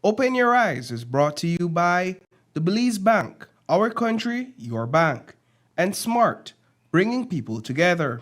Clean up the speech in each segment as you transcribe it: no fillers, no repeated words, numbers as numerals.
Open Your Eyes is brought to you by the Belize Bank, our country, your bank, and Smart, bringing people together.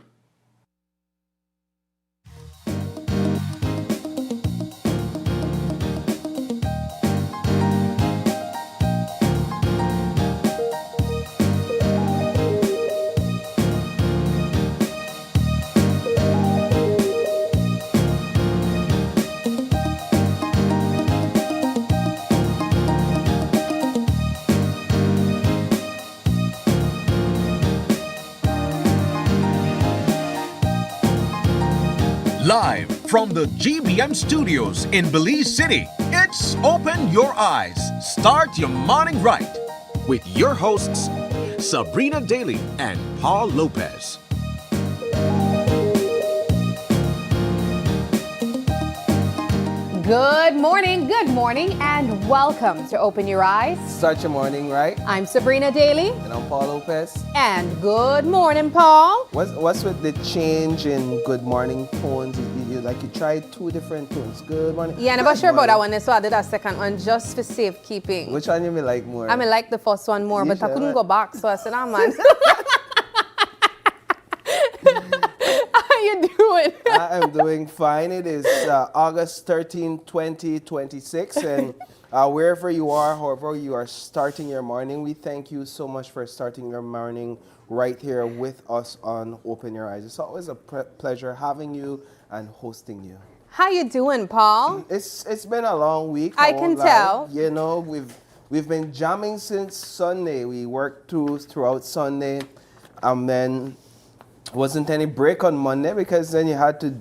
Live from the GBM studios in Belize City, it's Open Your Eyes. Start your morning right with your hosts, Sabrina Daly and Paul Lopez. Good morning, and welcome to Open Your Eyes. Start your morning right. I'm Sabrina Daly. And I'm Paul Lopez. And good morning, Paul. What's with the change in good morning tones? You tried two different tones. Good morning. Yeah, I'm not sure about that one, so I did a second one just for safekeeping. Which one you may like more? I may like the first one more, but I couldn't go back, so I said, man. How you doing? I am doing fine. It is August 13, 2026, and wherever you are, however you are starting your morning, we thank you so much for starting your morning right here with us on Open Your Eyes. It's always a pleasure having you and hosting you. How you doing, Paul? It's been a long week. I can tell. You know, we've been jamming since Sunday. We worked throughout Sunday, and then wasn't any break on Monday because then you had to,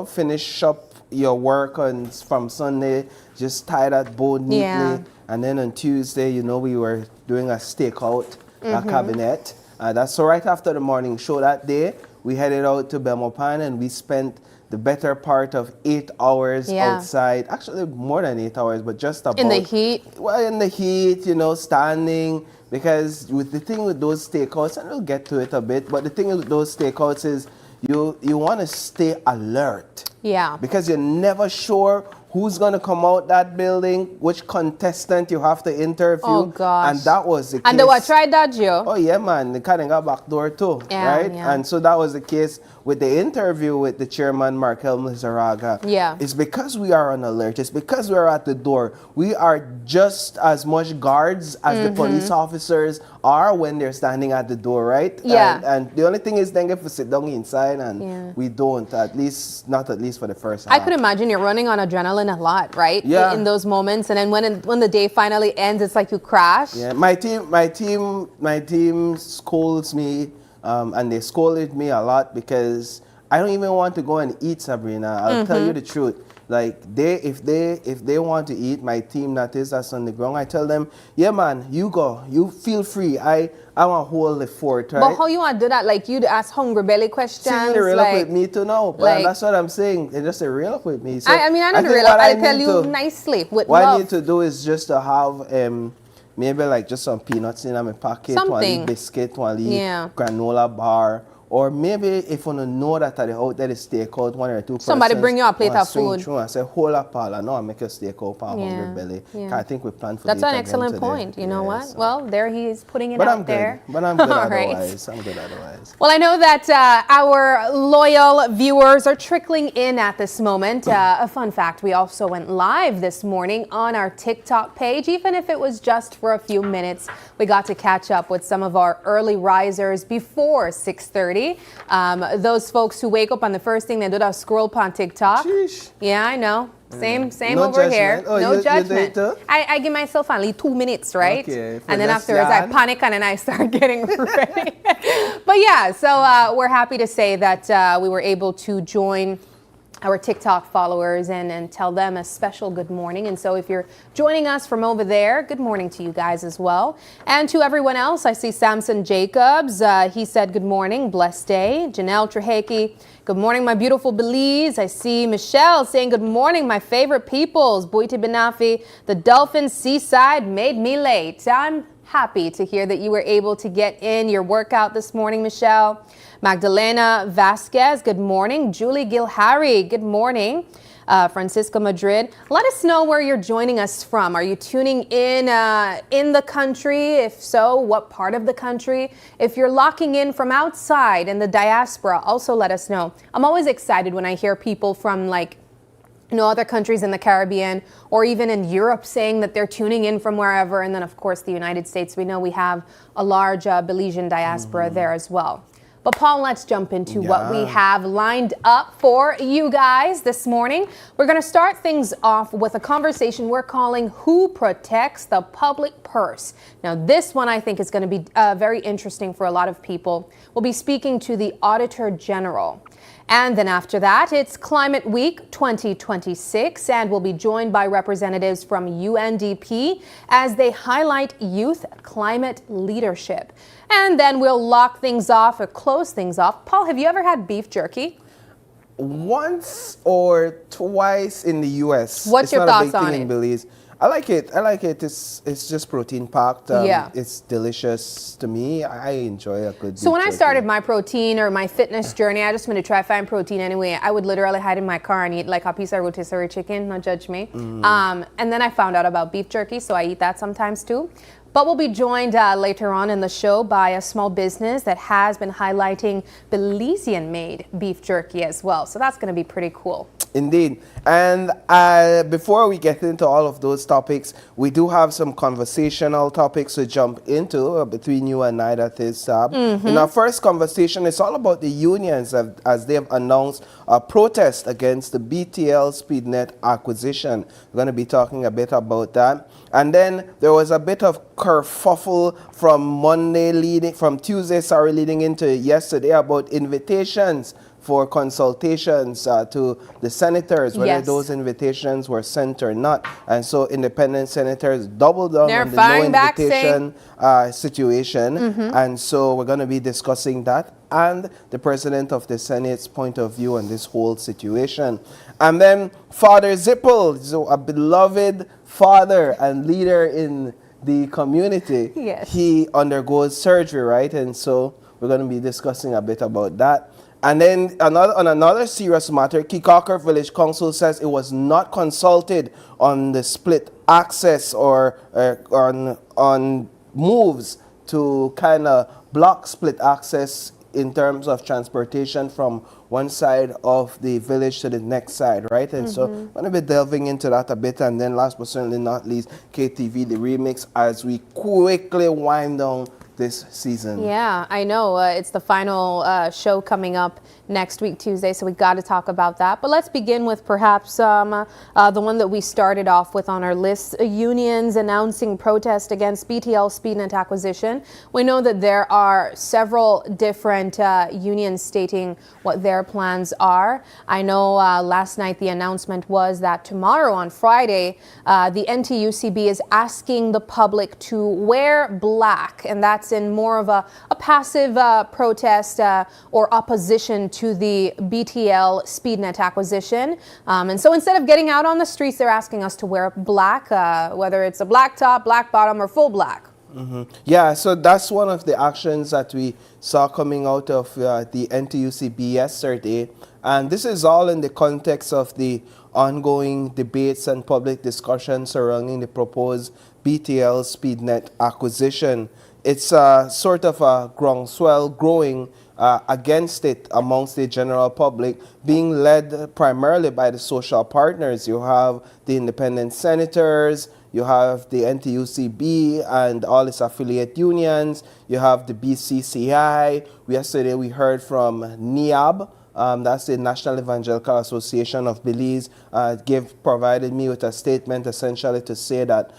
finish up your work from Sunday, just tie that bow neatly. Yeah. And then on Tuesday, we were doing a stakeout, a cabinet. That's so right after the morning show that day, we headed out to Belmopan and we spent the better part of 8 hours outside. Actually, more than 8 hours, but just about. In the heat? Well, in the heat, standing. Because with the thing with those stakeouts, and we'll get to it a bit, but the thing with those stakeouts is you want to stay alert. Yeah. Because you're never sure who's going to come out that building, which contestant you have to interview. Oh, gosh. And that was the case. And they were tried that, Joe? Oh, yeah, man. They kind of got back door too, right? Yeah. And so that was the case with the interview with the chairman, Markel Mizaraga. Yeah. It's because we are on alert. It's because we are at the door. We are just as much guards as the police officers are when they're standing at the door, right? Yeah. And the only thing is then if we sit down inside and we don't, not at least for the first I half. could imagine you're running on adrenaline a lot, right? Yeah. In those moments, and then when the day finally ends, it's like you crash. Yeah, my team scolds me, and they scolded me a lot because I don't even want to go and eat, Sabrina. I'll tell you the truth. Like if they want to eat, my team that's on the ground, I tell them, yeah, man, you go, you feel free. I want to hold the fort, right? But how you want to do that? Like you'd ask hungry belly questions. See, they reel up with me to know, but like, that's what I'm saying. They just say reel up with me. So I mean, I don't think reel up. I tell you nicely with what love. I need to do is just to have maybe like just some peanuts in my pocket, Something. one biscuit, one granola bar. Or maybe if you know that at the out there is stakeout, one or two Somebody persons, bring you a plate of food. Through and say, hold up, Paul, I know I make a stakeout for hungry belly. Yeah. I think we plan for That's that an again excellent today. point. You know what? So. Well, there he is putting it but out I'm there. Good. But I'm good All right. otherwise. I'm good otherwise. Well, I know that our loyal viewers are trickling in at this moment. A fun fact, we also went live this morning on our TikTok page. Even if it was just for a few minutes, we got to catch up with some of our early risers before 6:30. Those folks who wake up and the first thing they do is scroll on TikTok. Sheesh. Yeah, I know. Same No over judgment. here. Oh, no you judgment. do it too? I give myself only 2 minutes, right? Okay, And then just afterwards I yarn. panic and then I start getting ready. But yeah, so we're happy to say that we were able to join our TikTok followers and tell them a special good morning. And so if you're joining us from over there, good morning to you guys as well. And to everyone else, I see Samson Jacobs. He said good morning, blessed day. Janelle Treheki, good morning, my beautiful Belize. I see Michelle saying good morning, my favorite peoples. Boite Benafi, the Dolphin Seaside made me late. I'm happy to hear that you were able to get in your workout this morning, Michelle. Magdalena Vasquez, good morning. Julie Gilharry, good morning. Francisco Madrid. Let us know where you're joining us from. Are you tuning in the country? If so, what part of the country? If you're locking in from outside in the diaspora, also let us know. I'm always excited when I hear people from other countries in the Caribbean or even in Europe saying that they're tuning in from wherever. And then, of course, the United States. We know we have a large Belizean diaspora there as well. But Paul, let's jump into what we have lined up for you guys this morning. We're going to start things off with a conversation we're calling Who Protects the Public Purse? Now, this one I think is going to be very interesting for a lot of people. We'll be speaking to the Auditor General. And then after that, it's Climate Week 2026, and we'll be joined by representatives from UNDP as they highlight youth climate leadership. And then we'll lock things off or close things off. Paul, have you ever had beef jerky? Once or twice in the U.S. What's your thoughts on it? In Belize. I like it. It's just protein packed. It's delicious to me. I enjoy a good. So when I started my protein or my fitness journey, I just wanted to try find protein anyway. I would literally hide in my car and eat like a piece of rotisserie chicken. Not judge me. And then I found out about beef jerky, so I eat that sometimes too. But we'll be joined later on in the show by a small business that has been highlighting Belizean-Made beef jerky as well. So that's going to be pretty cool. Indeed. And before we get into all of those topics, we do have some conversational topics to jump into between you and I, that is. In our first conversation, it's all about the unions as they have announced a protest against the BTL SpeedNet acquisition. We're going to be talking a bit about that. And then there was a bit of kerfuffle from Tuesday leading into yesterday about invitations for consultations to the senators, whether those invitations were sent or not. And so independent senators doubled down on the no invitation situation. And so we're going to be discussing that and the President of the Senate's point of view on this whole situation. And then Father Zippel, so a beloved father and leader in the community, he undergoes surgery, right? And so we're going to be discussing a bit about that. And then on another serious matter, Kikaker Village Council says it was not consulted on the split access or on moves to kind of block split access in terms of transportation from one side of the village to the next side, right? And so I'm going to be delving into that a bit. And then last but certainly not least, KTV, the remix, as we quickly wind down this season. Yeah, I know. It's the final show coming up next week, Tuesday, so we got to talk about that. But let's begin with perhaps the one that we started off with on our list, unions announcing protest against BTL SpeedNet acquisition. We know that there are several different unions stating what their plans are. I know last night the announcement was that tomorrow on Friday, the NTUCB is asking the public to wear black, and that's in more of a passive protest or opposition to the BTL SpeedNet acquisition. And so instead of getting out on the streets, they're asking us to wear black, whether it's a black top, black bottom, or full black. Yeah, so that's one of the actions that we saw coming out of the NTUCB yesterday. And this is all in the context of the ongoing debates and public discussion surrounding the proposed BTL SpeedNet acquisition. It's sort of a groundswell growing against it amongst the general public, being led primarily by the social partners. You have the independent senators, you have the NTUCB and all its affiliate unions, you have the BCCI. Yesterday we heard from NIAB, that's the National Evangelical Association of Belize, provided me with a statement essentially to say that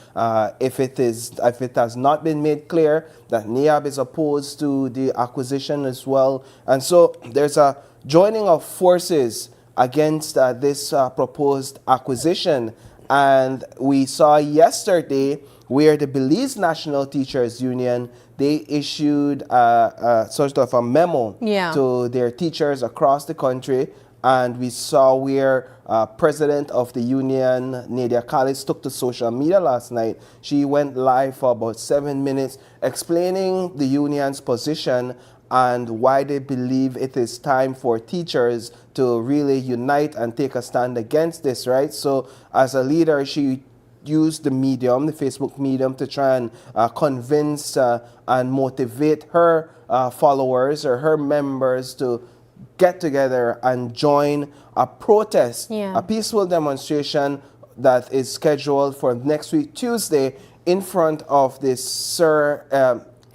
if it has not been made clear that NIAB is opposed to the acquisition as well. And so there's a joining of forces against this proposed acquisition. And we saw yesterday where the Belize National Teachers Union, they issued sort of a memo to their teachers across the country. And we saw where president of the union, Nadia Callis, took to social media last night. She went live for about 7 minutes explaining the union's position and why they believe it is time for teachers to really unite and take a stand against this, right? So as a leader, she used the medium, the Facebook medium, to try and convince and motivate her followers or her members to get together and join a protest, a peaceful demonstration that is scheduled for next week, Tuesday, in front of the Sir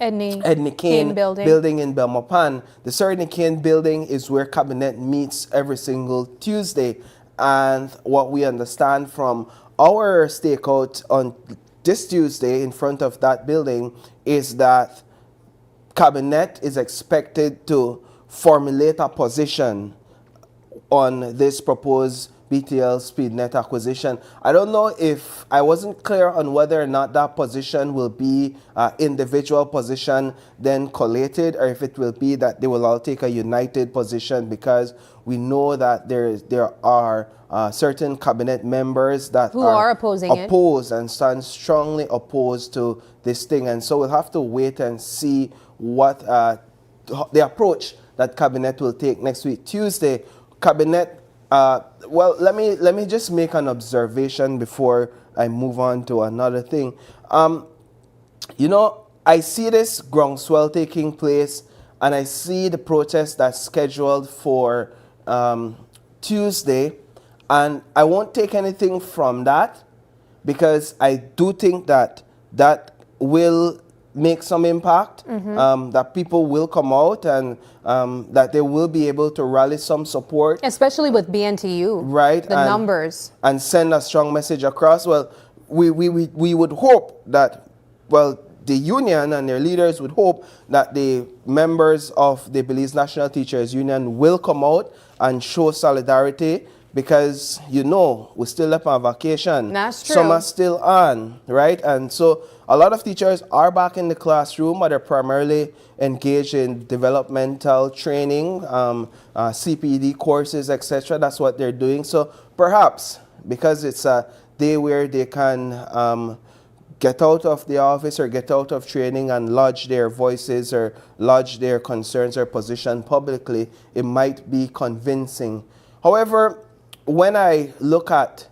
Edney Kane building in Belmopan. The Sir Edney Kane building is where Cabinet meets every single Tuesday. And what we understand from our stakeout on this Tuesday in front of that building is that Cabinet is expected to formulate a position on this proposed BTL SpeedNet acquisition. I don't know if I wasn't clear on whether or not that position will be individual position then collated, or if it will be that they will all take a united position, because we know that there are certain cabinet members that who are opposing and stand strongly opposed to this thing. And so we'll have to wait and see what the approach that Cabinet will take next week, Tuesday. Cabinet, well, let me just make an observation before I move on to another thing. You know, I see this groundswell taking place, and I see the protest that's scheduled for Tuesday, and I won't take anything from that, because I do think that that will make some impact, that people will come out, and that they will be able to rally some support. Especially with BNTU. Right. The numbers. And send a strong message across. Well, we would hope that, well, the union and their leaders would hope that the members of the Belize National Teachers Union will come out and show solidarity, because, you know, we're still up on vacation. That's true. Some are still on, right? And so a lot of teachers are back in the classroom, but they're primarily engaged in developmental training, CPD courses, etc. That's what they're doing. So perhaps, because it's a day where they can get out of the office or get out of training and lodge their voices or lodge their concerns or position publicly, it might be convincing. However, when I look at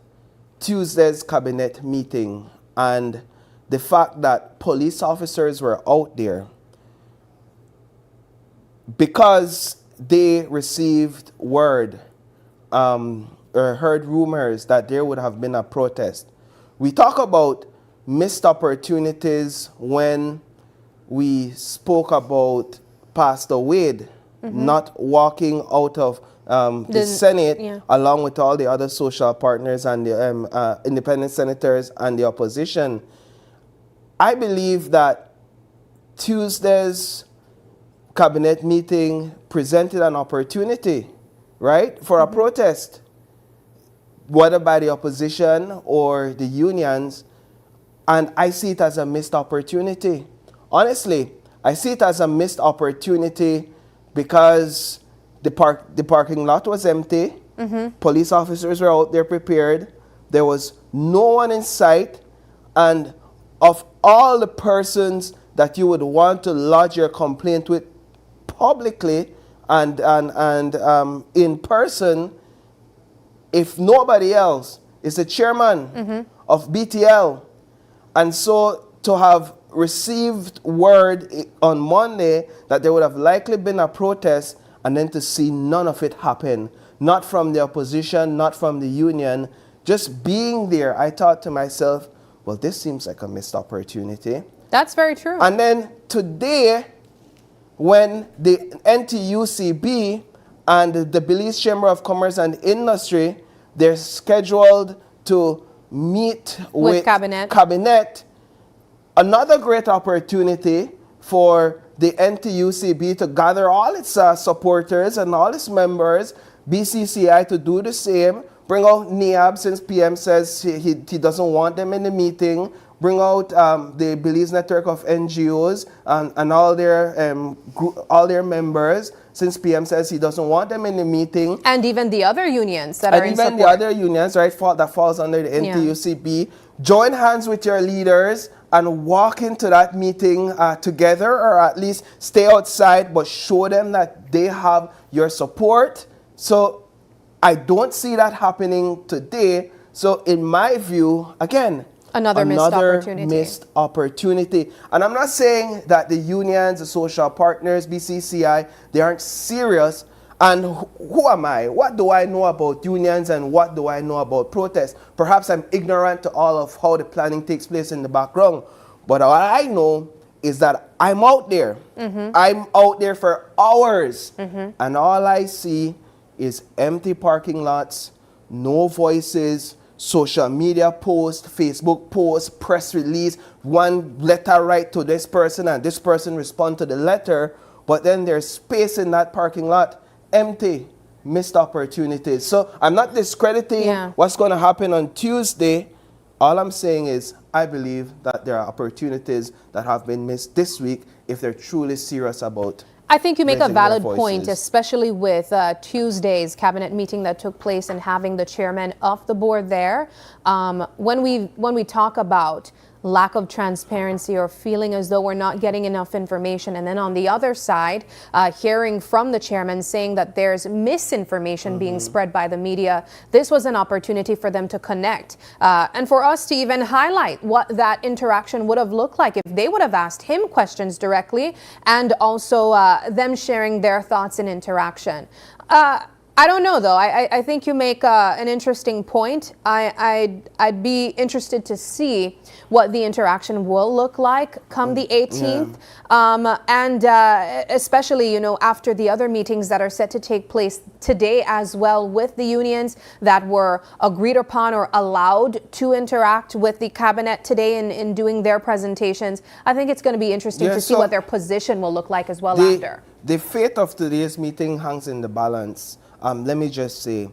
Tuesday's cabinet meeting and the fact that police officers were out there because they received word or heard rumors that there would have been a protest. We talk about missed opportunities when we spoke about Pastor Wade not walking out of the Senate, along with all the other social partners and the independent senators and the opposition. I believe that Tuesday's cabinet meeting presented an opportunity, right, for a protest, whether by the opposition or the unions, and I see it as a missed opportunity. Honestly, I see it as a missed opportunity because the parking lot was empty. Police officers were out there prepared. There was no one in sight. And of all the persons that you would want to lodge your complaint with publicly and in person, if nobody else, is the chairman of BTL. And so to have received word on Monday that there would have likely been a protest, and then to see none of it happen, not from the opposition, not from the union, just being there, I thought to myself, well, this seems like a missed opportunity. That's very true. And then today, when the NTUCB and the Belize Chamber of Commerce and Industry, they're scheduled to meet with Cabinet, another great opportunity for the NTUCB to gather all its supporters and all its members, BCCI to do the same, bring out NIAB since PM says he doesn't want them in the meeting, bring out the Belize network of NGOs and all their members, since PM says he doesn't want them in the meeting. And even the other unions that are in support. And even the other unions, right, that falls under the NTUCP. Join hands with your leaders and walk into that meeting together, or at least stay outside, but show them that they have your support. So I don't see that happening today. So in my view, again, another missed opportunity. And I'm not saying that the unions, the social partners, BCCI, they aren't serious. And who am I? What do I know about unions and what do I know about protests? Perhaps I'm ignorant to all of how the planning takes place in the background. But all I know is that I'm out there. I'm out there for hours. And all I see is empty parking lots, no voices, social media posts, Facebook posts, press release, one letter write to this person and this person respond to the letter. But then there's space in that parking lot. Empty, missed opportunities. So I'm not discrediting what's going to happen on Tuesday. All I'm saying is I believe that there are opportunities that have been missed this week if they're truly serious about. I think you make a valid point, especially with Tuesday's cabinet meeting that took place and having the chairman of the board there. When we talk about lack of transparency or feeling as though we're not getting enough information, and then on the other side, hearing from the chairman saying that there's misinformation being spread by the media, this was an opportunity for them to connect and for us to even highlight what that interaction would have looked like if they would have asked him questions directly, and also them sharing their thoughts and interaction. I don't know, though. I think you make an interesting point. I'd be interested to see what the interaction will look like come the 18th. And especially, after the other meetings that are set to take place today as well with the unions that were agreed upon or allowed to interact with the cabinet today in doing their presentations. I think it's going to be interesting to see what their position will look like as well after. The fate of today's meeting hangs in the balance. Let me just say,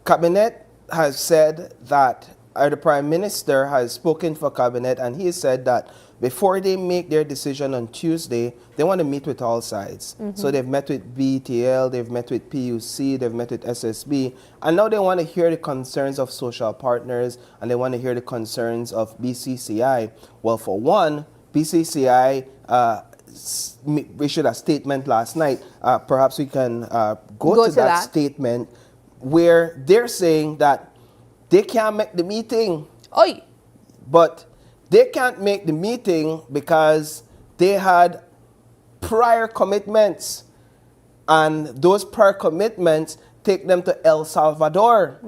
Cabinet has said that, the Prime Minister has spoken for Cabinet, and he said that before they make their decision on Tuesday, they want to meet with all sides. So they've met with BTL, they've met with PUC, they've met with SSB, and now they want to hear the concerns of social partners, and they want to hear the concerns of BCCI. Well, for one, BCCI issued a statement last night. Perhaps we can go to that statement where they're saying that they can't make the meeting. Oy. But they can't make the meeting because they had prior commitments. And those prior commitments take them to El Salvador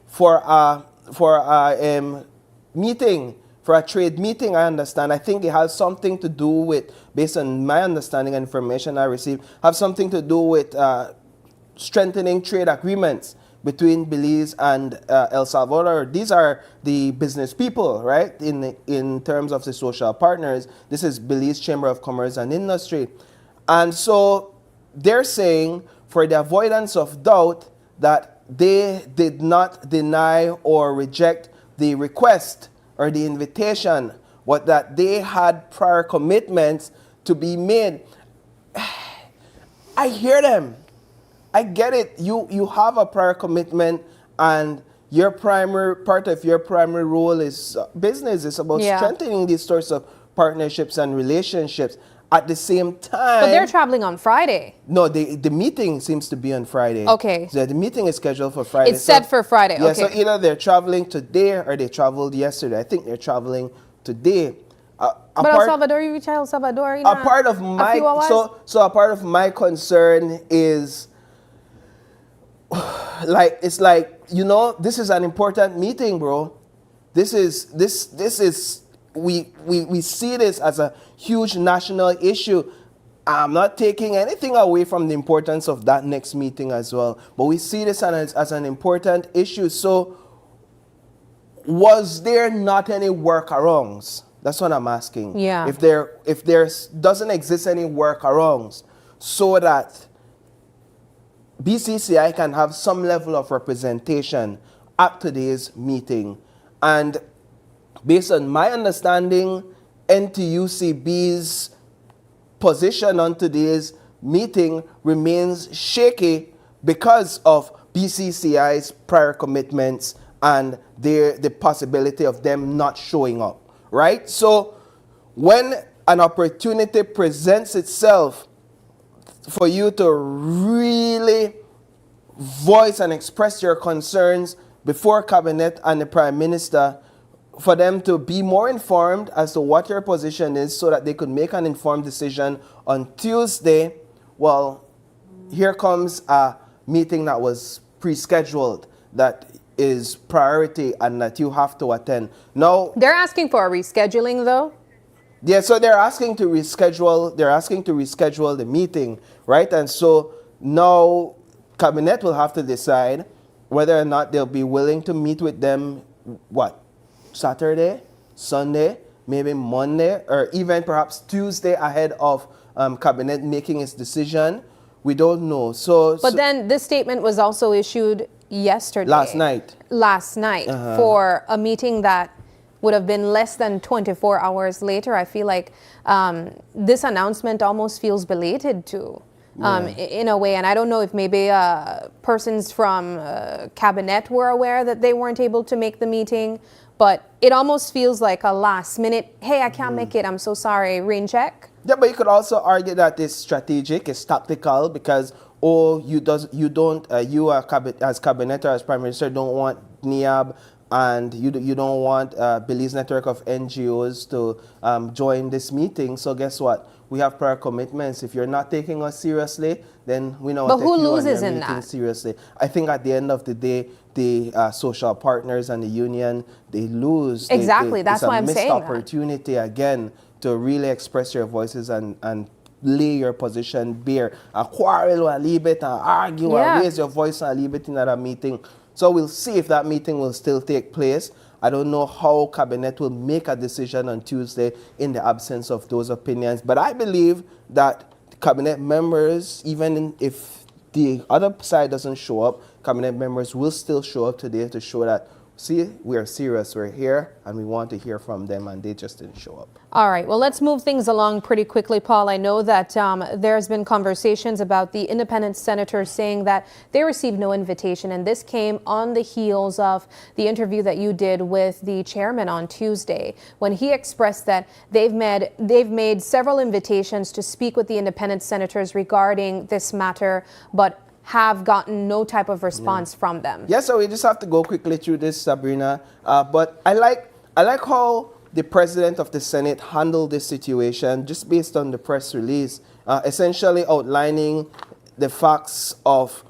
for a meeting. For a trade meeting, I understand. I think it has something to do with, based on my understanding and information I received, have something to do with strengthening trade agreements between Belize and El Salvador. These are the business people, right? In terms of the social partners, this is Belize Chamber of Commerce and Industry. And so they're saying, for the avoidance of doubt, that they did not deny or reject the request or the invitation, but that they had prior commitments to be made. I hear them. I get it. You have a prior commitment, and your part of your primary role is business. It's about strengthening these sorts of partnerships and relationships. At the same time, but they're traveling on Friday. No, the meeting seems to be on Friday. Okay. So the meeting is scheduled for Friday. It's set for Friday. Yeah, okay. So either they're traveling today or they traveled yesterday. I think they're traveling today. But El Salvador, you reach El Salvador. A part of my concern is it's like this is an important meeting, bro. This is we see this as a huge national issue. I'm not taking anything away from the importance of that next meeting as well, but we see this as an important issue. So was there not any workarounds? That's what I'm asking. Yeah. If there doesn't exist any workarounds so that BCCI can have some level of representation at today's meeting. And based on my understanding, NTUCB's position on today's meeting remains shaky because of BCCI's prior commitments and the possibility of them not showing up, right? So when an opportunity presents itself for you to really voice and express your concerns before Cabinet and the Prime Minister, for them to be more informed as to what your position is so that they could make an informed decision on Tuesday, well, here comes a meeting that was pre-scheduled that is priority and that you have to attend. Now, They're asking for a rescheduling, though. yeah, so they're asking to reschedule the meeting, right? And so now Cabinet will have to decide whether or not they'll be willing to meet with them, what, Saturday, Sunday, maybe Monday, or even perhaps Tuesday ahead of Cabinet making its decision. We don't know. But then this statement was also issued yesterday. Last night. For a meeting that would have been less than 24 hours later. I feel like this announcement almost feels belated too. In a way, and I don't know if maybe persons from Cabinet were aware that they weren't able to make the meeting, but it almost feels like a last minute, hey, I can't make it, I'm so sorry, rain check. Yeah, but you could also argue that it's strategic, it's tactical, because you as Cabinet or as Prime Minister don't want NIAB and you don't want Belize network of NGOs to join this meeting. So guess what? We have prior commitments. If you're not taking us seriously, then we know what to take you and your meeting seriously. I think at the end of the day, the social partners and the union, they lose. Exactly, that's why I'm saying that. It's a missed opportunity again to really express your voices and lay your position bare. A quarrel or a little bit and argue or raise your voice and a little bit in that meeting. So we'll see if that meeting will still take place. I don't know how Cabinet will make a decision on Tuesday in the absence of those opinions. But I believe that Cabinet members, even if the other side doesn't show up, Cabinet members will still show up today to show that, see, we are serious, we're here, and we want to hear from them, and they just didn't show up. All right, well, let's move things along pretty quickly, Paul. I know that there's been conversations about the independent senators saying that they received no invitation, and this came on the heels of the interview that you did with the chairman on Tuesday, when he expressed that they've made several invitations to speak with the independent senators regarding this matter, but have gotten no type of response from them. Yeah, so we just have to go quickly through this, Sabrina. But I like how the president of the Senate handled this situation, just based on the press release, essentially outlining the facts of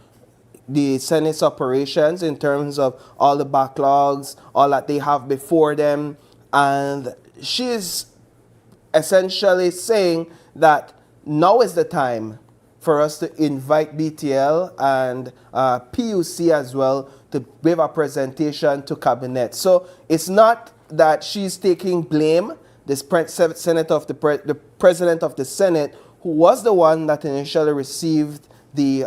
the Senate's operations in terms of all the backlogs, all that they have before them. And she's essentially saying that now is the time for us to invite BTL and PUC as well to give a presentation to Cabinet. So it's not that she's taking blame. The president of the Senate, who was the one that initially received the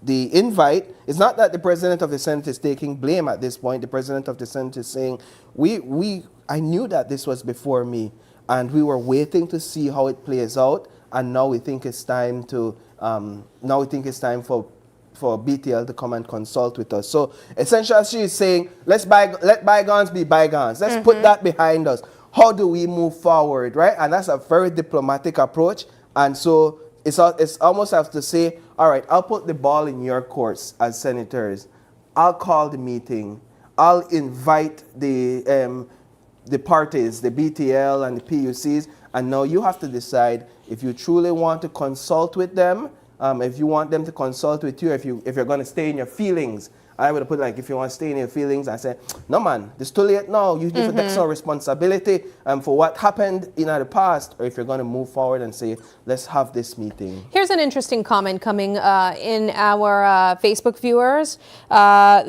invite, it's not that the president of the Senate is taking blame at this point. The president of the Senate is saying, I knew that this was before me, and we were waiting to see how it plays out. And now we think it's time for BTL to come and consult with us. So essentially, she is saying, let bygones be bygones. Let's put that behind us. How do we move forward, right? And that's a very diplomatic approach. And so it's almost have to say, all right, I'll put the ball in your courts as senators. I'll call the meeting. I'll invite the parties, the BTL and the PUCs, and now you have to decide if you truly want to consult with them, if you want them to consult with you, if you're going to stay in your feelings. I would have put, like, if you want to stay in your feelings, I say, no, man, it's too late now. You need to take some responsibility for what happened in the past, or if you're going to move forward and say, let's have this meeting. Here's an interesting comment coming in our Facebook viewers.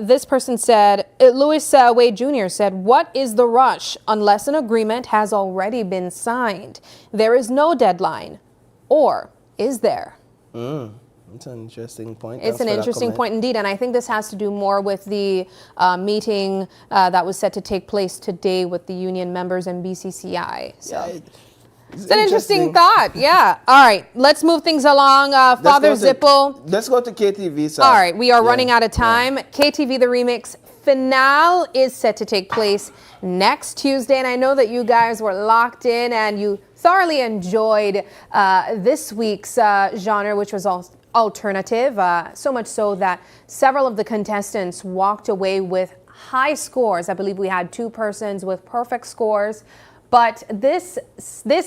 This person said, Louis Wade Jr. said, what is the rush unless an agreement has already been signed? There is no deadline. Or is there? It's an interesting point. It's Thanks an for that interesting comment. point indeed, and I think this has to do more with the meeting that was set to take place today with the union members and BCCI. So. Yeah, It's an interesting thought, yeah. All right, let's move things along. Father Zippo. Let's go to KTV, sir. All right, we are running out of time. KTV The Remix finale is set to take place next Tuesday, and I know that you guys were locked in and you thoroughly enjoyed this week's genre, which was alternative, so much so that several of the contestants walked away with high scores. I believe we had 2 persons with perfect scores. But this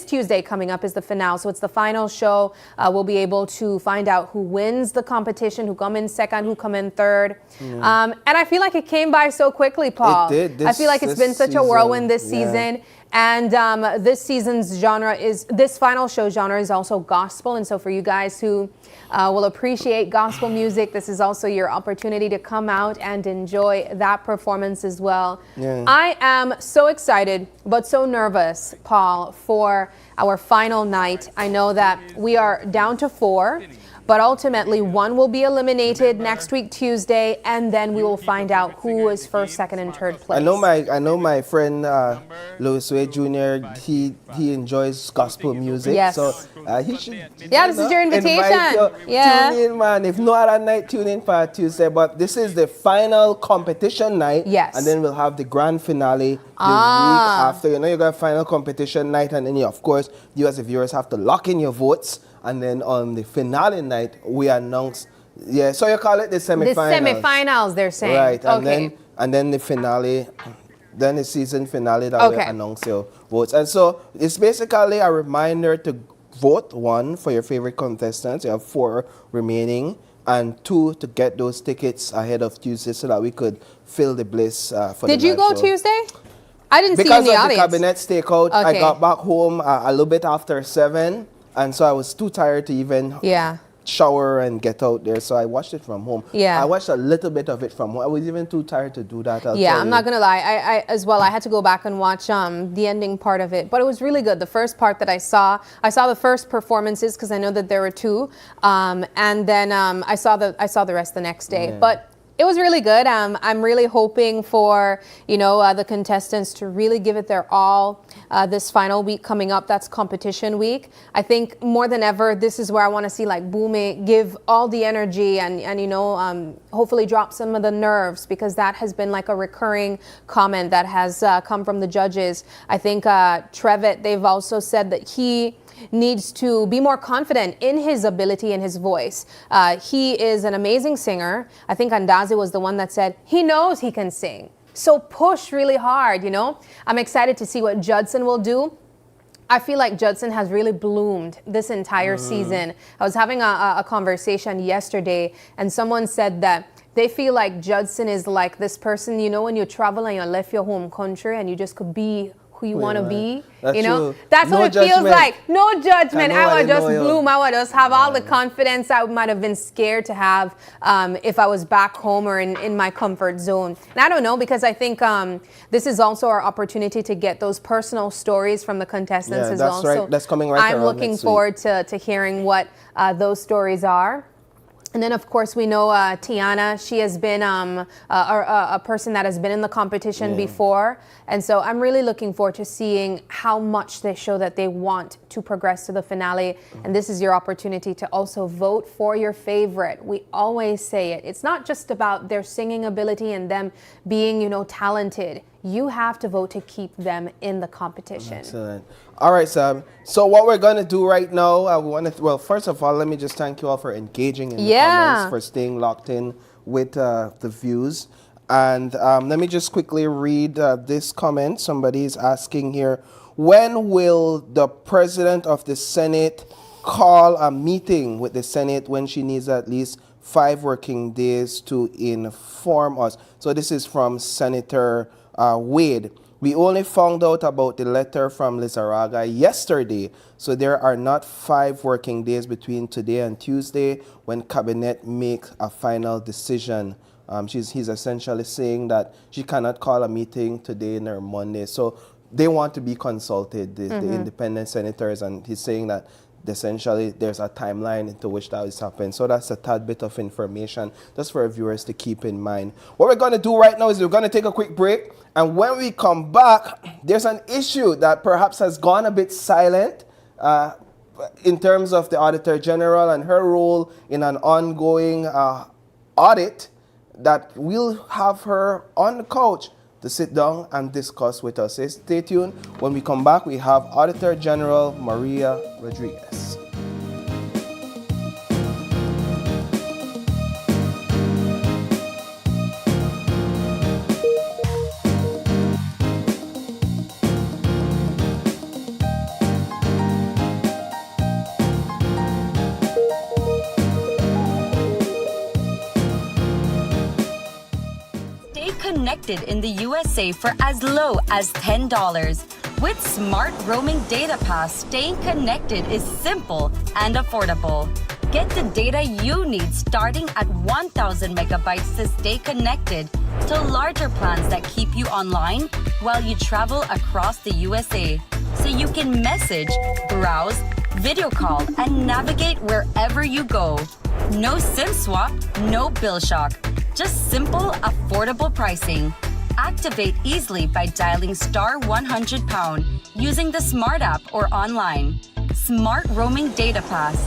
Tuesday coming up is the finale, so it's the final show. We'll be able to find out who wins the competition, who come in second, who come in third. And I feel like it came by so quickly, Paul. It did. I feel like it's been such a whirlwind this season. And this final show genre is also gospel. And so for you guys who will appreciate gospel music, this is also your opportunity to come out and enjoy that performance as well. Yeah. I am so excited, but so nervous, Paul, for our final night. I know that we are down to 4. But ultimately, 1 will be eliminated next week, Tuesday, and then we will find out who is first, second, and third place. I know my friend Louis Wade Jr. He enjoys gospel music, Yes. so he should. Yeah, this is your invitation. Yeah. Tune in, man. If no other night, tune in for Tuesday. But this is the final competition night. Yes. And then we'll have the grand finale the week after. You know, you got final competition night, and then of course, you as the viewers have to lock in your votes. And then on the finale night, we announce, so you call it the semifinals. The semifinals, they're saying. Right, okay. and then the finale, then the season finale that will announce your votes. And so it's basically a reminder to vote, 1, for your favorite contestants. You have 4 remaining. And 2, to get those tickets ahead of Tuesday so that we could fill the bliss for the Did you go show. Tuesday? I didn't see you in the audience. Because of the cabinet stakeout, I Okay. got back home a little bit after 7. And so I was too tired to even shower and get out there. So I watched it from home. Yeah. I watched a little bit of it from home. I was even too tired to do that. I'll tell I'm you. not going to lie. I as well, I had to go back and watch the ending part of it. But it was really good. The first part that I saw the first performances because I know that there were 2. And then I saw the rest the next day. Yeah. But it was really good. I'm really hoping for, the contestants to really give it their all this final week coming up. That's competition week. I think more than ever, this is where I want to see like Boomie give all the energy and hopefully drop some of the nerves because that has been like a recurring comment that has come from the judges. I think Trevitt, they've also said that he needs to be more confident in his ability and his voice. He is an amazing singer. I think Andazi was the one that said he knows he can sing. So push really hard, I'm excited to see what Judson will do. I feel like Judson has really bloomed this entire season. I was having a conversation yesterday and someone said that they feel like Judson is like this person, when you travel and you left your home country and you just could be who you want to be, That's true. That's No what it feels judgment. like. No judgment. I would just know you. bloom. I would just have all the confidence I might have been scared to have if I was back home or in my comfort zone. And I don't know, because I think this is also our opportunity to get those personal stories from the contestants as well. Right. So That's coming right I'm around looking next forward to hearing what those stories are. And then, of course, we know Tiana. She has been a person that has been in the competition before. And so I'm really looking forward to seeing how much they show that they want to progress to the finale. And this is your opportunity to also vote for your favorite. We always say it. It's not just about their singing ability and them being, talented. You have to vote to keep them in the competition. Excellent. All right, Sam. So what we're going to do right now, first of all, let me just thank you all for engaging in the comments, for staying locked in with the views. And let me just quickly read this comment. Somebody is asking here, when will the president of the Senate call a meeting with the Senate when she needs at least 5 working days to inform us? So this is from Senator Wade. We only found out about the letter from Lizarraga yesterday, so there are not 5 working days between today and Tuesday when Cabinet makes a final decision. He's essentially saying that she cannot call a meeting today nor Monday. So they want to be consulted, the independent senators, and he's saying that essentially there's a timeline into which that is happening. So that's a tad bit of information just for our viewers to keep in mind. What we're going to do right now is we're going to take a quick break, and when we come back, there's an issue that perhaps has gone a bit silent in terms of the Auditor General and her role in an ongoing audit, that we'll have her on the couch to sit down and discuss with us. So stay tuned. When we come back, we have Auditor General Maria Rodriguez. Connected in the USA for as low as $10. With Smart Roaming Data Pass, staying connected is simple and affordable. Get the data you need starting at 1,000 megabytes to stay connected to larger plans that keep you online while you travel across the USA. So you can message, browse, video call, and navigate wherever you go. No SIM swap, no bill shock. Just simple, affordable pricing. Activate easily by dialing *100# using the Smart app or online. Smart Roaming Data Pass.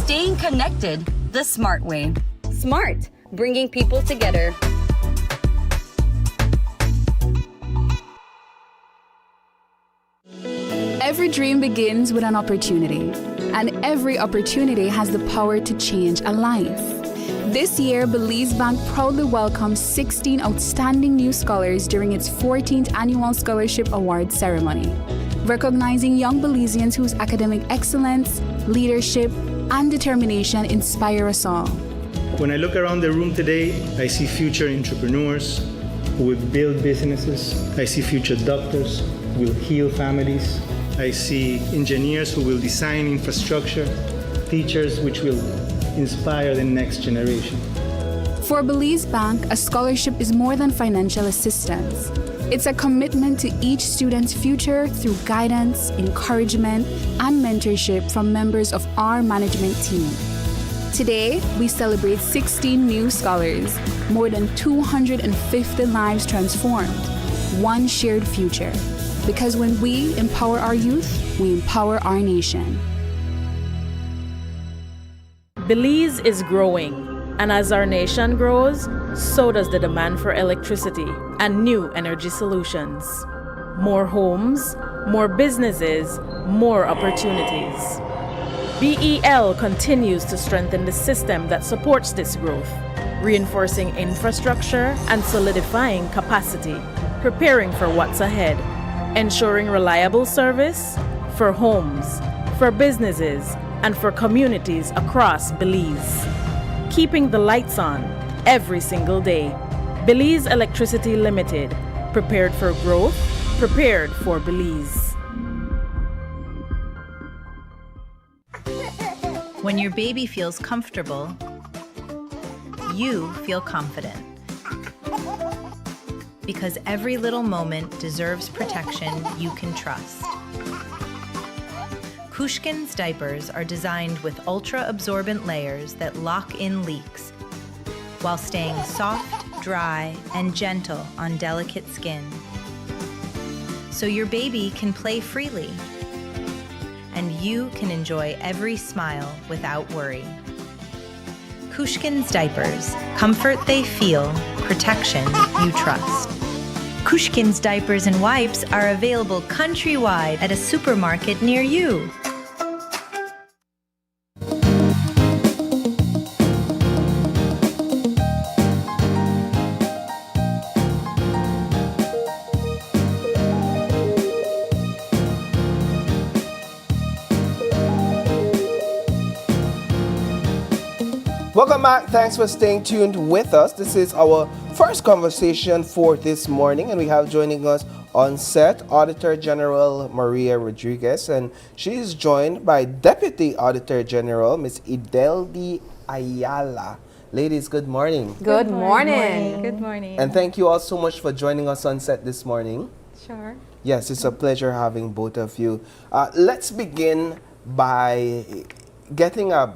Staying connected the smart way. Smart, bringing people together. Every dream begins with an opportunity, and every opportunity has the power to change a life. This year, Belize Bank proudly welcomes 16 outstanding new scholars during its 14th annual Scholarship Award ceremony, recognizing young Belizeans whose academic excellence, leadership, and determination inspire us all. When I look around the room today, I see future entrepreneurs who will build businesses. I see future doctors who will heal families. I see engineers who will design infrastructure, teachers which will inspire the next generation. For Belize Bank, a scholarship is more than financial assistance. It's a commitment to each student's future through guidance, encouragement, and mentorship from members of our management team. Today, we celebrate 16 new scholars, more than 250 lives transformed, one shared future. Because when we empower our youth, we empower our nation. Belize is growing, and as our nation grows, so does the demand for electricity and new energy solutions. More homes, more businesses, more opportunities. BEL continues to strengthen the system that supports this growth, reinforcing infrastructure and solidifying capacity, preparing for what's ahead, ensuring reliable service for homes, for businesses, and for communities across Belize. Keeping the lights on every single day. Belize Electricity Limited, prepared for growth, prepared for Belize. When your baby feels comfortable, you feel confident. Because every little moment deserves protection you can trust. Kushkin's diapers are designed with ultra-absorbent layers that lock in leaks while staying soft, dry, and gentle on delicate skin. So your baby can play freely and you can enjoy every smile without worry. Kushkin's diapers, comfort they feel, protection you trust. Kushkin's diapers and wipes are available countrywide at a supermarket near you. Welcome back. Thanks for staying tuned with us. This is our first conversation for this morning, and we have joining us on set Auditor General Maria Rodriguez, and she is joined by Deputy Auditor General Ms. Ideldi Ayala. Ladies, good morning. Good morning. Good morning. And thank you all so much for joining us on set this morning. Sure. Yes, it's a pleasure having both of you. Let's begin by getting an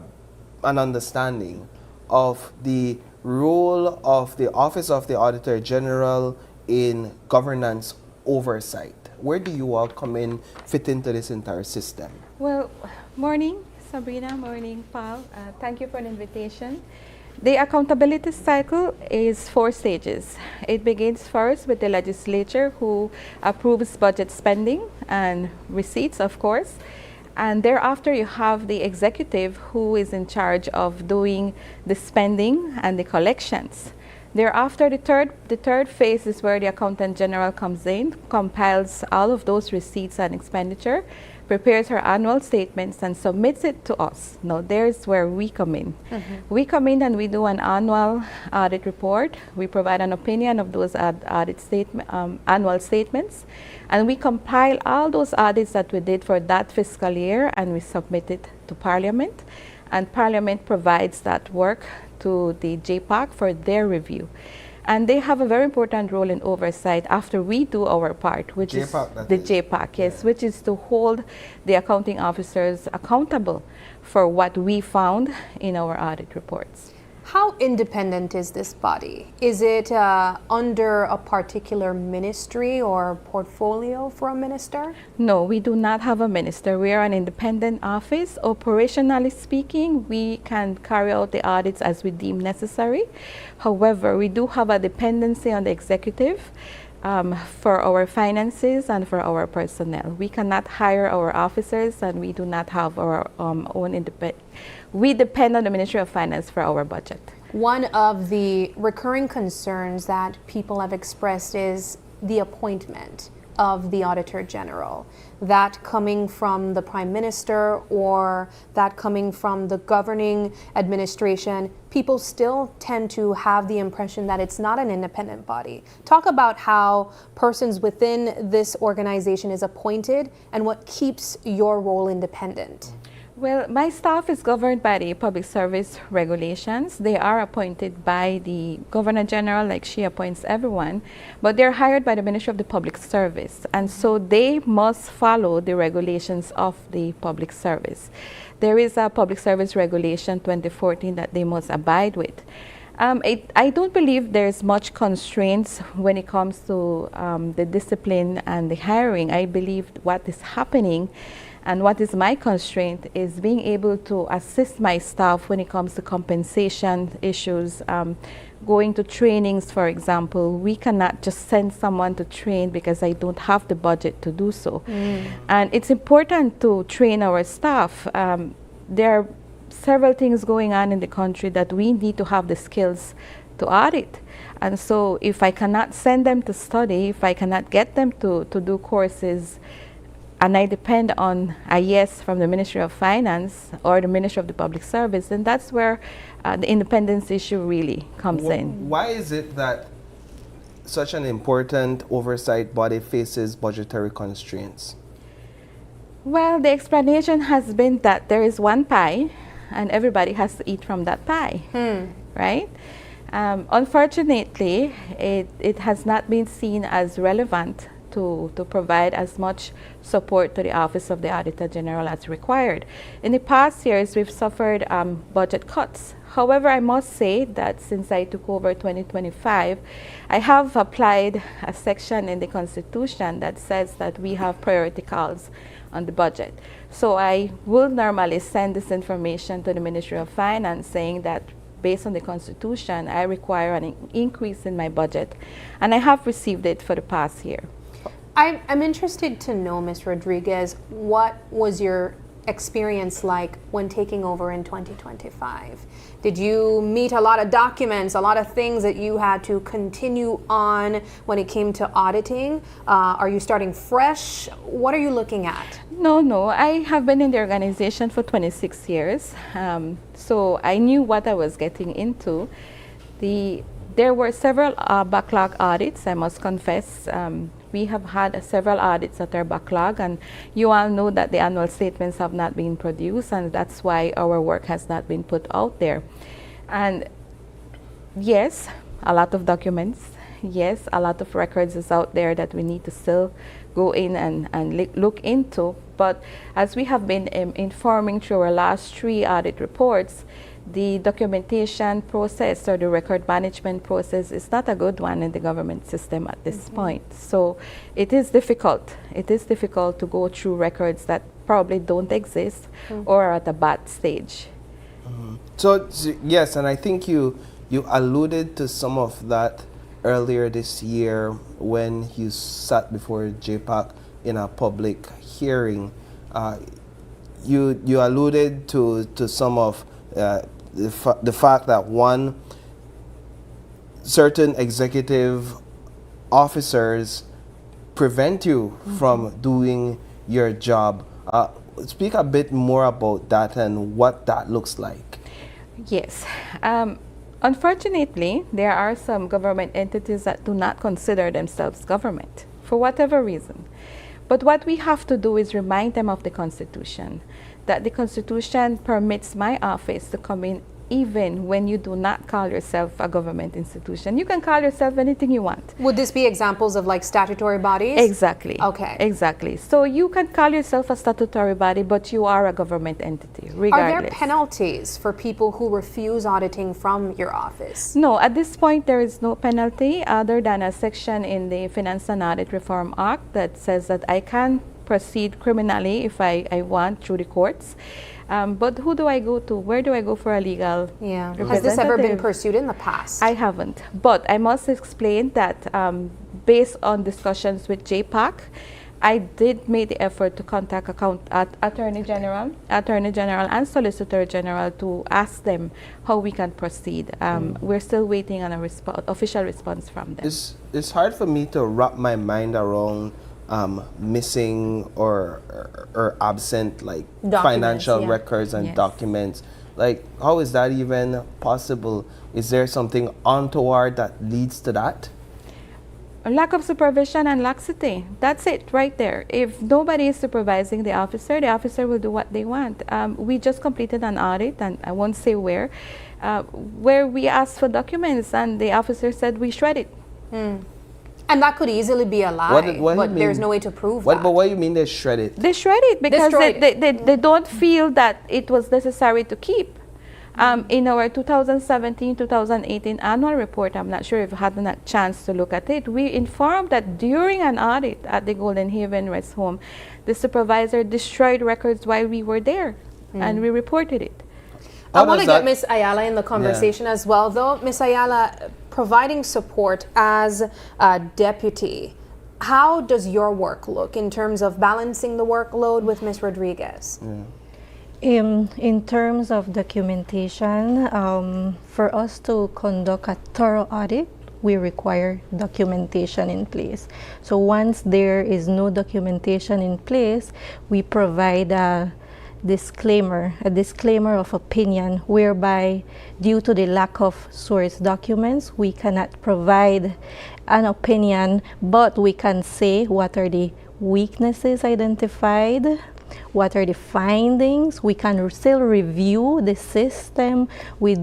understanding of the role of the Office of the Auditor General in governance oversight. Where do you all come in, fit into this entire system? Well, morning, Sabrina, morning, Paul. Thank you for the invitation. The accountability cycle is 4 stages. It begins first with the legislature, who approves budget spending and receipts, of course. And thereafter, you have the executive, who is in charge of doing the spending and the collections. Thereafter, the third phase is where the Accountant General comes in, compiles all of those receipts and expenditure, prepares her annual statements, and submits it to us. Now, there's where we come in. We come in and we do an annual audit report. We provide an opinion of those annual statements, and we compile all those audits that we did for that fiscal year, and we submit it to Parliament. And Parliament provides that work to the JPAC for their review. And they have a very important role in oversight after we do our part, which is the JPAC, yes, which is to hold the accounting officers accountable for what we found in our audit reports. How independent is this body? Is it under a particular ministry or portfolio for a minister? No, we do not have a minister. We are an independent office. Operationally speaking, we can carry out the audits as we deem necessary. However, we do have a dependency on the executive for our finances and for our personnel. We cannot hire our officers, and we do not have our own independent. We depend on the Ministry of Finance for our budget. One of the recurring concerns that people have expressed is the appointment of the Auditor General, that coming from the Prime Minister or that coming from the governing administration. People still tend to have the impression that it's not an independent body. Talk about how persons within this organization is appointed and what keeps your role independent. Well, my staff is governed by the public service regulations. They are appointed by the Governor General, like she appoints everyone, but they're hired by the Ministry of the Public Service. And so they must follow the regulations of the public service. There is a Public Service Regulation 2014 that they must abide with. I don't believe there's much constraints when it comes to the discipline and the hiring. I believe what is happening and what is my constraint is being able to assist my staff when it comes to compensation issues, going to trainings, for example. We cannot just send someone to train because I don't have the budget to do so. And it's important to train our staff. There are several things going on in the country that we need to have the skills to audit. And so if I cannot send them to study, if I cannot get them to do courses, and I depend on a yes from the Ministry of Finance or the Ministry of the Public Service, then that's where the independence issue really comes in. Why is it that such an important oversight body faces budgetary constraints? Well, the explanation has been that there is one pie and everybody has to eat from that pie, right? Unfortunately, it has not been seen as relevant to provide as much support to the Office of the Auditor General as required. In the past years, we've suffered budget cuts. However, I must say that since I took over 2025, I have applied a section in the Constitution that says that we have priority calls on the budget. So I will normally send this information to the Ministry of Finance saying that based on the Constitution, I require an increase in my budget, and I have received it for the past year. I'm interested to know, Ms. Rodriguez, what was your experience like when taking over in 2025? Did you meet a lot of documents, a lot of things that you had to continue on when it came to auditing? Are you starting fresh? What are you looking at? No. I have been in the organization for 26 years, so I knew what I was getting into. There were several backlog audits, I must confess. We have had several audits that are backlog, and you all know that the annual statements have not been produced, and that's why our work has not been put out there. And yes, a lot of documents. Yes, a lot of records is out there that we need to still go in and look into. But as we have been informing through our last 3 audit reports, the documentation process or the record management process is not a good one in the government system at this point. So it is difficult. It is difficult to go through records that probably don't exist or are at a bad stage. So yes, and I think you alluded to some of that earlier this year when you sat before JPAC in a public hearing. You alluded to some of the fact that one, certain executive officers prevent you from doing your job. Speak a bit more about that and what that looks like. Yes. Unfortunately, there are some government entities that do not consider themselves government for whatever reason. But what we have to do is remind them of the Constitution, that the Constitution permits my office to come in even when you do not call yourself a government institution. You can call yourself anything you want. Would this be examples of like statutory bodies? Exactly. Okay. Exactly. So you can call yourself a statutory body, but you are a government entity, regardless. Are there penalties for people who refuse auditing from your office? No, at this point there is no penalty other than a section in the Finance and Audit Reform Act that says that I can proceed criminally if I want through the courts. But who do I go to? Where do I go for a legal representative? Has this ever been pursued in the past? I haven't. But I must explain that based on discussions with JPAC, I did make the effort to contact Attorney General and Solicitor General to ask them how we can proceed. We're still waiting on a official response from them. It's hard for me to wrap my mind around missing or absent like financial records and documents. Like, how is that even possible? Is there something untoward that leads to that? A lack of supervision and laxity. That's it right there. If nobody is supervising the officer will do what they want. We just completed an audit, and I won't say where we asked for documents and the officer said we shredded. And that could easily be a lie, but there's no way to prove that. But what do you mean they shredded? They shredded because they don't feel that it was necessary to keep. In our 2017-2018 annual report, I'm not sure if you had a chance to look at it, we informed that during an audit at the Golden Haven Rest Home, the supervisor destroyed records while we were there, and we reported it. I want to get Ms. Ayala in the conversation as well, though. Ms. Ayala, providing support as a deputy, how does your work look in terms of balancing the workload with Ms. Rodriguez? In terms of documentation, for us to conduct a thorough audit, we require documentation in place. So once there is no documentation in place, we provide a disclaimer of opinion, whereby due to the lack of source documents, we cannot provide an opinion, but we can say what are the weaknesses identified, what are the findings. We can still review the system. We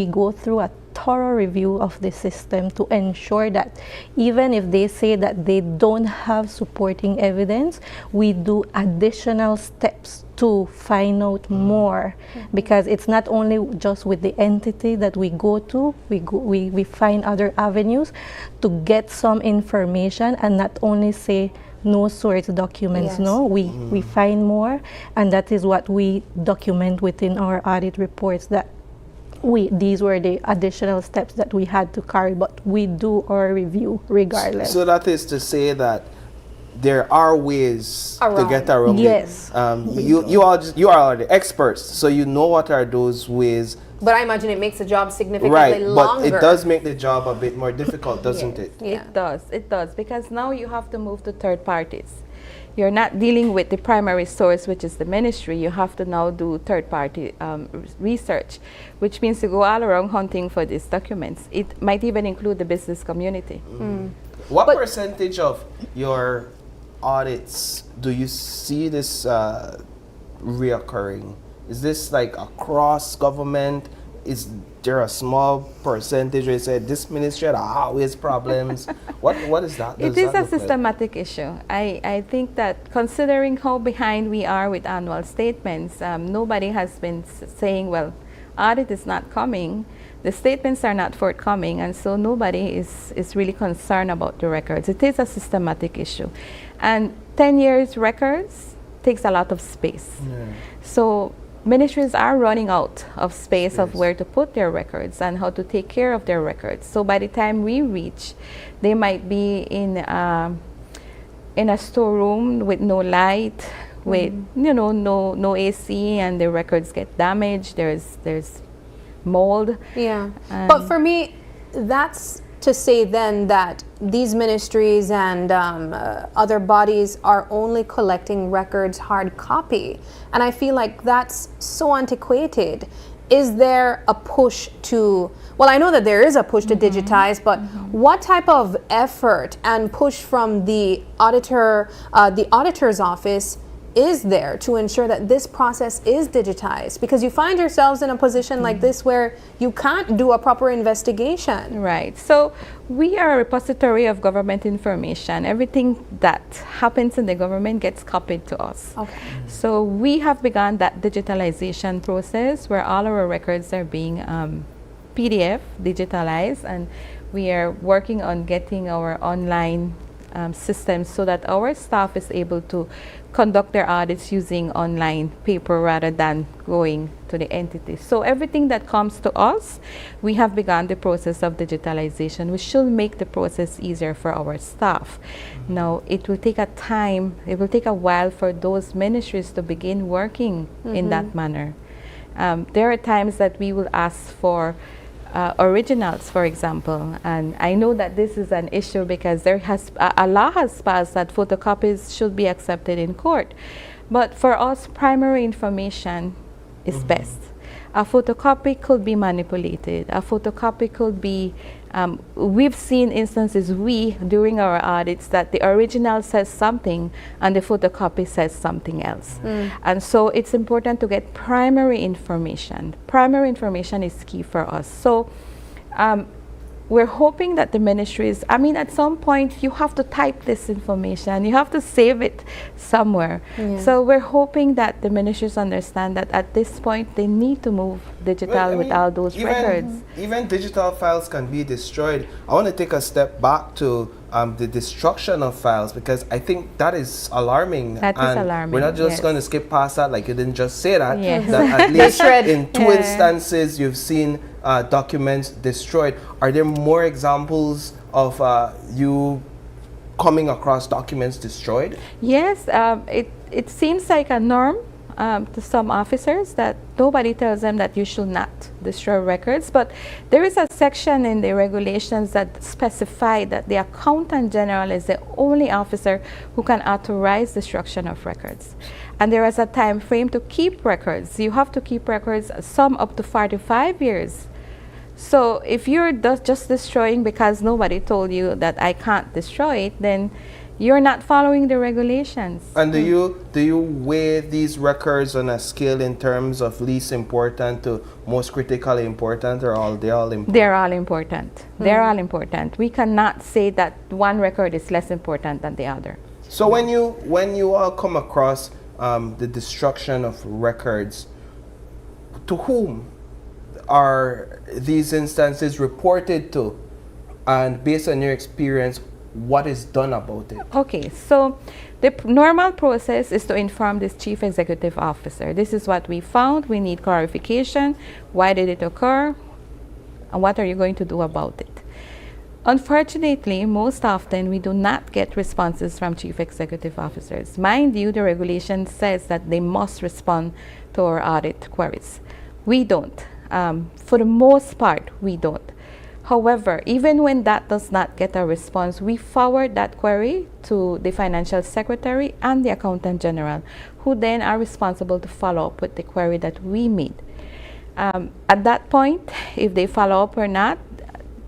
go through a thorough review of the system to ensure that even if they say that they don't have supporting evidence, we do additional steps to find out more, because it's not only just with the entity that we go to, we find other avenues to get some information and not only say no source documents. No, we find more, and that is what we document within our audit reports, that these were the additional steps that we had to carry, but we do our review regardless. So that is to say that there are ways to get around it. You are the experts, so you know what are those ways. But I imagine it makes the job significantly longer. But it does make the job a bit more difficult, doesn't it? It does, because now you have to move to third parties. You're not dealing with the primary source, which is the ministry. You have to now do third-party research, which means to go all around hunting for these documents. It might even include the business community. What percentage of your audits do you see this reoccurring? Is this like across government? there a small percentage where you say this ministry had always problems? What is that? It is a systematic issue. I think that considering how behind we are with annual statements, nobody has been saying, well, audit is not coming, the statements are not forthcoming, and so nobody is really concerned about the records. It is a systematic issue. And 10 years records takes a lot of space. Yeah. So ministries are running out of space of where to put their records and how to take care of their records. So by the time we reach, they might be in a storeroom with no light, with no AC, and the records get damaged. There's mold. Yeah, but for me, that's to say then that these ministries and other bodies are only collecting records hard copy, and I feel like that's so antiquated. Is there a push to, well, I know that there is a push to digitize, but what type of effort and push from the auditor's office is there to ensure that this process is digitized? Because you find yourselves in a position like this where you can't do a proper investigation. Right. So we are a repository of government information. Everything that happens in the government gets copied to us. Okay. So we have begun that digitalization process where all our records are being PDF digitalized, and we are working on getting our online systems so that our staff is able to conduct their audits using online paper rather than going to the entity. So everything that comes to us, we have begun the process of digitalization, which should make the process easier for our staff. Now, it will take a while for those ministries to begin working in that manner. There are times that we will ask for originals, for example, and I know that this is an issue because a law has passed that photocopies should be accepted in court, but for us, primary information is best. A photocopy could be manipulated. A photocopy could be, we've seen instances during our audits that the original says something and the photocopy says something else. And so it's important to get primary information. Primary information is key for us. So we're hoping that the ministries, at some point you have to type this information, you have to save it somewhere. So we're hoping that the ministries understand that at this point they need to move digital with all those records. Even digital files can be destroyed. I want to take a step back to the destruction of files, because I think that is alarming. That is alarming. We're not just going to skip past that, like you didn't just say that. That at least in two instances you've seen documents destroyed. Are there more examples of you coming across documents destroyed? Yes, it seems like a norm to some officers that nobody tells them that you should not destroy records, but there is a section in the regulations that specify that the Accountant General is the only officer who can authorize destruction of records. And there is a time frame to keep records. You have to keep records, some up to 45 years. So if you're just destroying because nobody told you that I can't destroy it, then you're not following the regulations. And do you weigh these records on a scale in terms of least important to most critically important, or they're all important? They're all important. They're all important. We cannot say that one record is less important than the other. So when you all come across the destruction of records, to whom are these instances reported to? And based on your experience, what is done about it? Okay, so the normal process is to inform this chief executive officer. This is what we found. We need clarification. Why did it occur? And what are you going to do about it? Unfortunately, most often we do not get responses from chief executive officers. Mind you, the regulation says that they must respond to our audit queries. We don't. For the most part, we don't. However, even when that does not get a response, we forward that query to the Financial Secretary and the Accountant General, who then are responsible to follow up with the query that we made. At that point, if they follow up or not,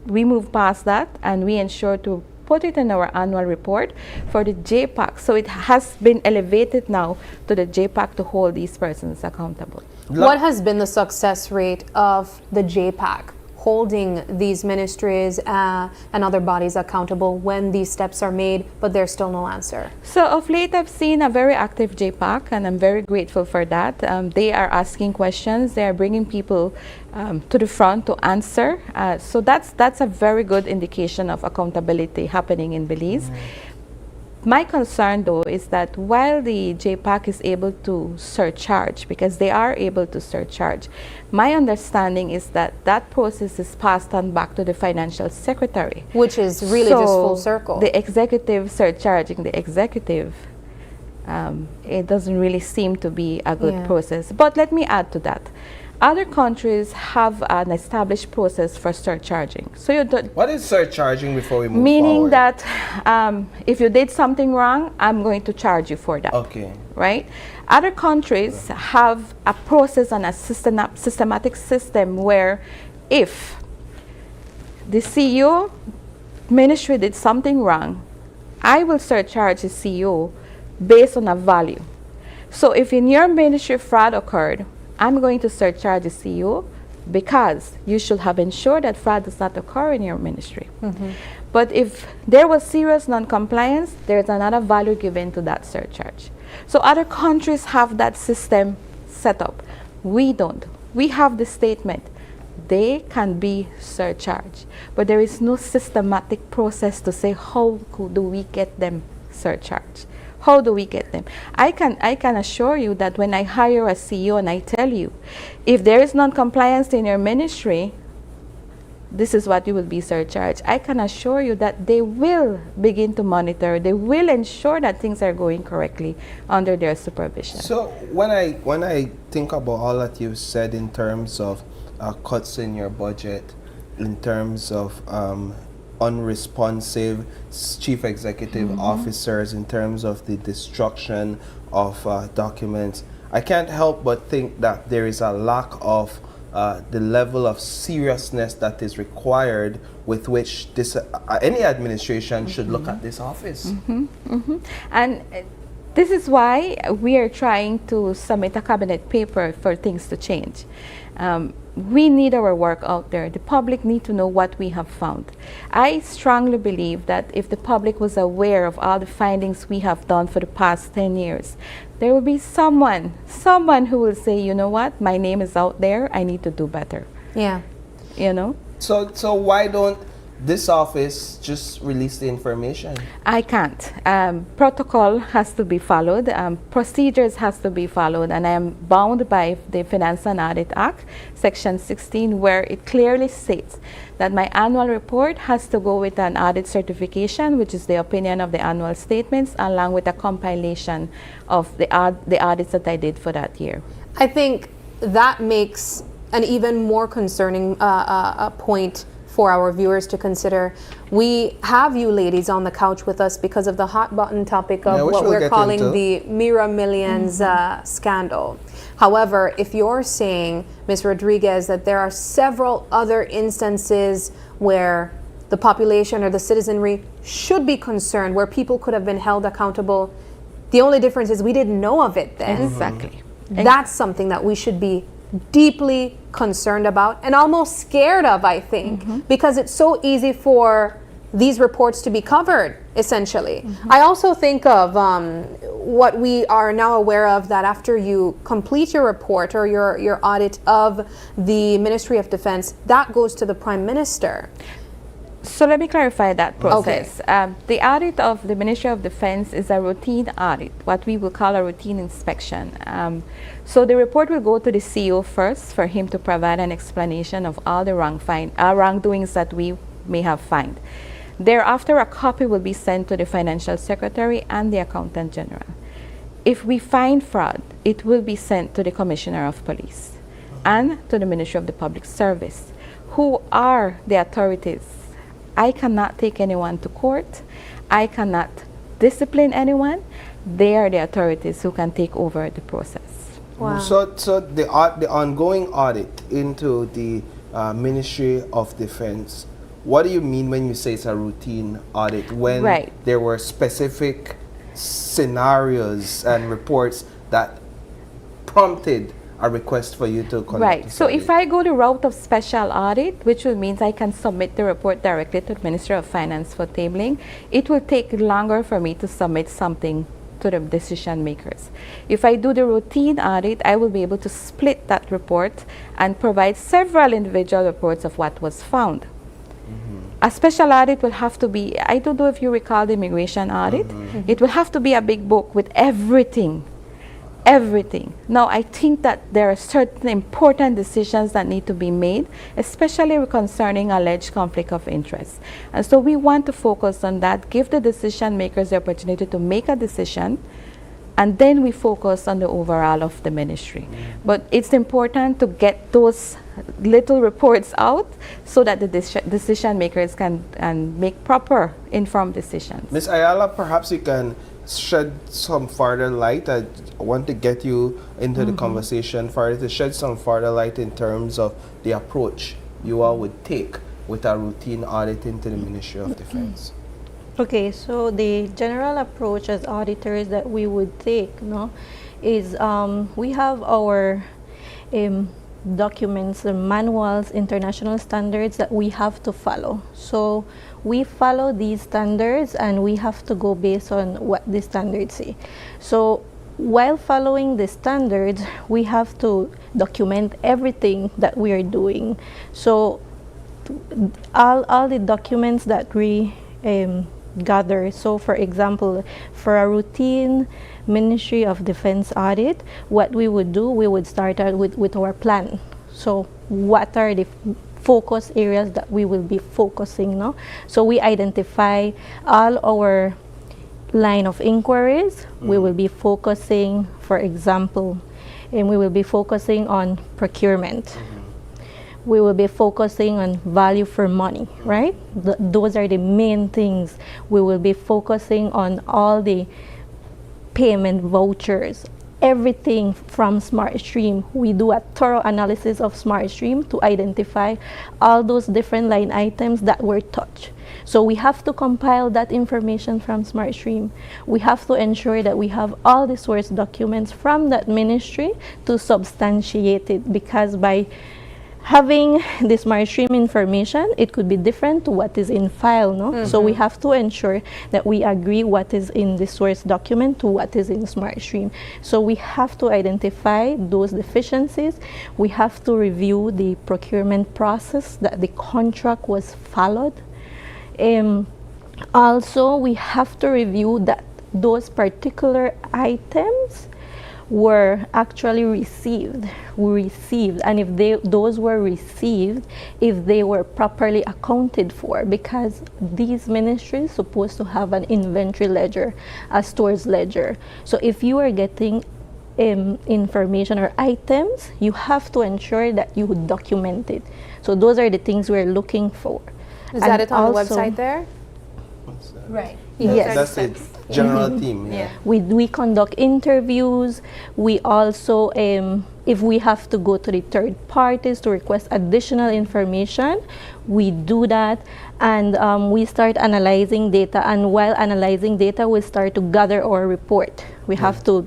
we move past that and we ensure to put it in our annual report for the JPAC. So it has been elevated now to the JPAC to hold these persons accountable. What has been the success rate of the JPAC holding these ministries and other bodies accountable when these steps are made, but there's still no answer? So of late, I've seen a very active JPAC, and I'm very grateful for that. They are asking questions. They are bringing people to the front to answer. So that's a very good indication of accountability happening in Belize. My concern, though, is that while the JPAC is able to surcharge, because they are able to surcharge, my understanding is that that process is passed on back to the financial secretary. Which is really just full circle. The executive surcharging the executive, it doesn't really seem to be a good process. But let me add to that. Other countries have an established process for surcharging. So you don't. What is surcharging before we move Meaning forward? that if you did something wrong, I'm going to charge you for that. Okay. Right? Other countries have a process and a systematic system where if the CEO ministry did something wrong, I will surcharge the CEO based on a value. So if in your ministry fraud occurred, I'm going to surcharge the CEO because you should have ensured that fraud does not occur in your ministry. But if there was serious non-compliance, there's another value given to that surcharge. So other countries have that system set up. We don't. We have the statement, they can be surcharged, but there is no systematic process to say how do we get them surcharged. How do we get them? I can assure you that when I hire a CEO and I tell you, if there is non-compliance in your ministry, this is what you will be surcharged. I can assure you that they will begin to monitor. They will ensure that things are going correctly under their supervision. So when I think about all that you've said in terms of cuts in your budget, in terms of unresponsive chief executive officers, in terms of the destruction of documents, I can't help but think that there is a lack of the level of seriousness that is required with which this any administration should look at this office. And this is why we are trying to submit a cabinet paper for things to change. We need our work out there. The public need to know what we have found. I strongly believe that if the public was aware of all the findings we have done for the past 10 years, there will be someone who will say, you know what, my name is out there, I need to do better. Yeah. You know? So why don't this office just release the information? I can't. Protocol has to be followed. Procedures has to be followed, and I am bound by the Finance and Audit Act, Section 16, where it clearly states that my annual report has to go with an audit certification, which is the opinion of the annual statements, along with a compilation of the audits that I did for that year. I think that makes an even more concerning point for our viewers to consider. We have you ladies on the couch with us because of the hot button topic of what we're calling the Mira Millions scandal. However, if you're saying, Ms. Rodriguez, that there are several other instances where the population or the citizenry should be concerned, where people could have been held accountable, the only difference is we didn't know of it then. Exactly. That's something that we should be deeply concerned about and almost scared of, I think, because it's so easy for these reports to be covered, essentially. I also think of what we are now aware of, that after you complete your report or your audit of the Ministry of Defense, that goes to the Prime Minister. So let me clarify that process. The audit of the Ministry of Defense is a routine audit, what we will call a routine inspection. So the report will go to the CEO first for him to provide an explanation of all the wrongdoings that we may have found. Thereafter, a copy will be sent to the Financial Secretary and the Accountant General. If we find fraud, it will be sent to the Commissioner of Police and to the Ministry of the Public Service, who are the authorities. I cannot take anyone to court. I cannot discipline anyone. They are the authorities who can take over the process. Wow. So the ongoing audit into the Ministry of Defense, what do you mean when you say it's a routine audit? When there were specific scenarios and reports that prompted a request for you to conduct Right. a So if survey? I go the route of special audit, which will means I can submit the report directly to the Ministry of Finance for tabling, it will take longer for me to submit something to the decision makers. If I do the routine audit, I will be able to split that report and provide several individual reports of what was found. A special audit will have to be, I don't know if you recall the immigration audit, it will have to be a big book with everything. Everything. Now, I think that there are certain important decisions that need to be made, especially concerning alleged conflict of interest. And so we want to focus on that, give the decision makers the opportunity to make a decision, and then we focus on the overall of the ministry. But it's important to get those little reports out so that the decision makers can make proper informed decisions. Ms. Ayala, perhaps you can shed some further light. I want to get you into the conversation further, to shed some further light in terms of the approach you all would take with a routine audit into the Ministry of Defense. Okay, so the general approach as auditors that we would take, no, is we have our documents, the manuals, international standards that we have to follow. So we follow these standards and we have to go based on what the standards say. So while following the standards, we have to document everything that we are doing. So all the documents that we gather. So for example, for a routine Ministry of Defense audit, what we would do, we would start out with our plan. So what are the focus areas that we will be focusing, no? So we identify all our line of inquiries. We will be focusing, for example, and we will be focusing on procurement. We will be focusing on value for money, right? Those are the main things. We will be focusing on all the payment vouchers, everything from SmartStream. We do a thorough analysis of SmartStream to identify all those different line items that were touched. So we have to compile that information from SmartStream. We have to ensure that we have all the source documents from that ministry to substantiate it, because by having the SmartStream information, it could be different to what is in file, no? So we have to ensure that we agree what is in the source document to what is in SmartStream. So we have to identify those deficiencies. We have to review the procurement process, that the contract was followed. Also, we have to review that those particular items were actually received, and if those were received, if they were properly accounted for, because these ministries supposed to have an inventory ledger, a stores ledger. So if you are getting information or items, you have to ensure that you document it. So those are the things we're looking for. Is that it on the also, website there? Right. Yes. That's the general theme. Yeah. We conduct interviews. We also, if we have to go to the third parties to request additional information, we do that. And we start analyzing data. And while analyzing data, we start to gather our report. We have to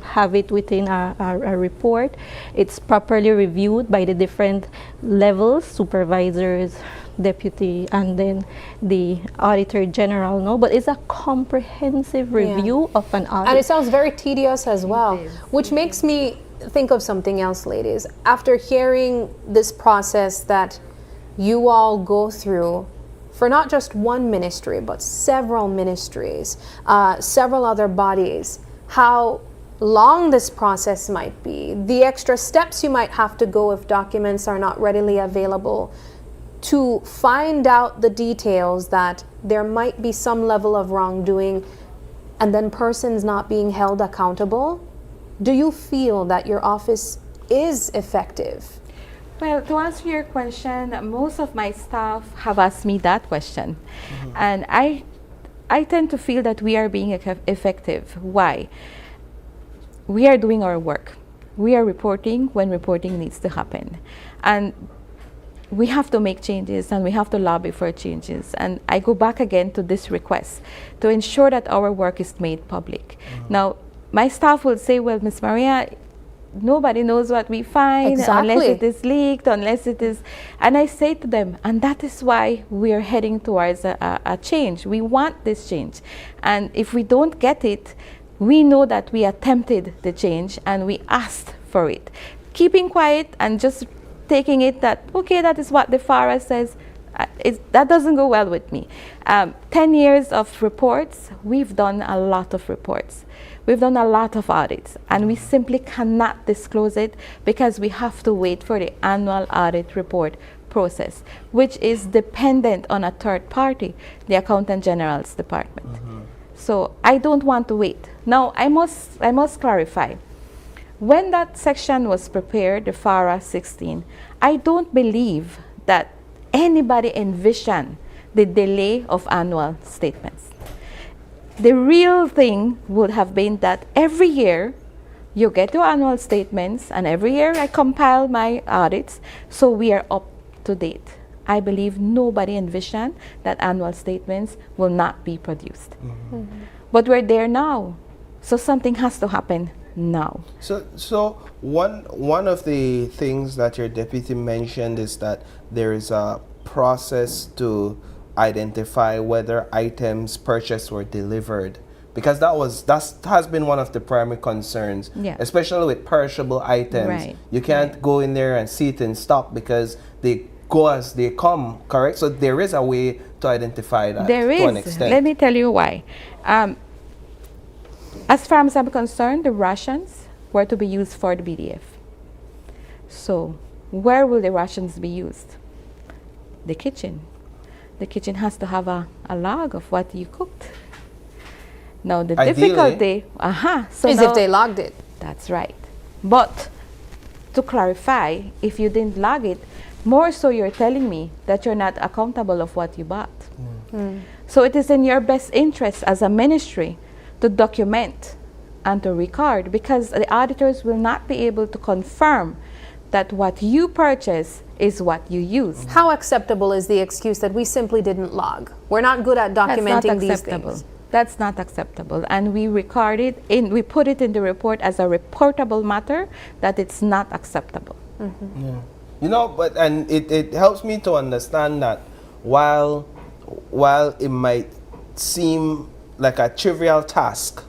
have it within a report. It's properly reviewed by the different levels, supervisors, deputy, and then the Auditor General, no? But it's a comprehensive review of an audit. And it sounds very tedious as well, which makes me think of something else, ladies. After hearing this process that you all go through for not just one ministry, but several ministries, several other bodies, how long this process might be, the extra steps you might have to go if documents are not readily available, to find out the details that there might be some level of wrongdoing and then persons not being held accountable. Do you feel that your office is effective? Well, to answer your question, most of my staff have asked me that question. And I tend to feel that we are being effective. Why? We are doing our work. We are reporting when reporting needs to happen. And we have to make changes and we have to lobby for changes. And I go back again to this request to ensure that our work is made public. Now, my staff will say, well, Ms. Maria, nobody knows what we find unless it is leaked, unless it is. And I say to them, and that is why we are heading towards a change. We want this change. And if we don't get it, we know that we attempted the change and we asked for it. Keeping quiet and just taking it that, okay, that is what the FARA says, that doesn't go well with me. 10 years of reports, we've done a lot of reports. We've done a lot of audits, and we simply cannot disclose it because we have to wait for the annual audit report process, which is dependent on a third party, the Accountant General's department. So I don't want to wait. Now, I must clarify. When that section was prepared, the FARA 16, I don't believe that anybody envisioned the delay of annual statements. The real thing would have been that every year you get your annual statements, and every year I compile my audits, so we are up to date. I believe nobody envisioned that annual statements will not be produced. But we're there now, so something has to happen now. So one of the things that your deputy mentioned is that there is a process to identify whether items purchased were delivered, because that has been one of the primary concerns, especially with perishable items. You can't go in there and see it in stock because they go as they come, correct? So there is a way to identify that to an extent. Let me tell you why. As far as I'm concerned, the rations were to be used for the BDF. So where will the rations be used? The kitchen. The kitchen has to have a log of what you cooked. Now the difficulty is if they logged it. That's right. But to clarify, if you didn't log it, more so you're telling me that you're not accountable of what you bought. So it is in your best interest as a ministry to document and to record, because the auditors will not be able to confirm that what you purchase is what you use. How acceptable is the excuse that we simply didn't log? We're not good at documenting these things. That's not acceptable. And we record it, we put it in the report as a reportable matter, that it's not acceptable. You know, and it helps me to understand that while it might seem like a trivial task,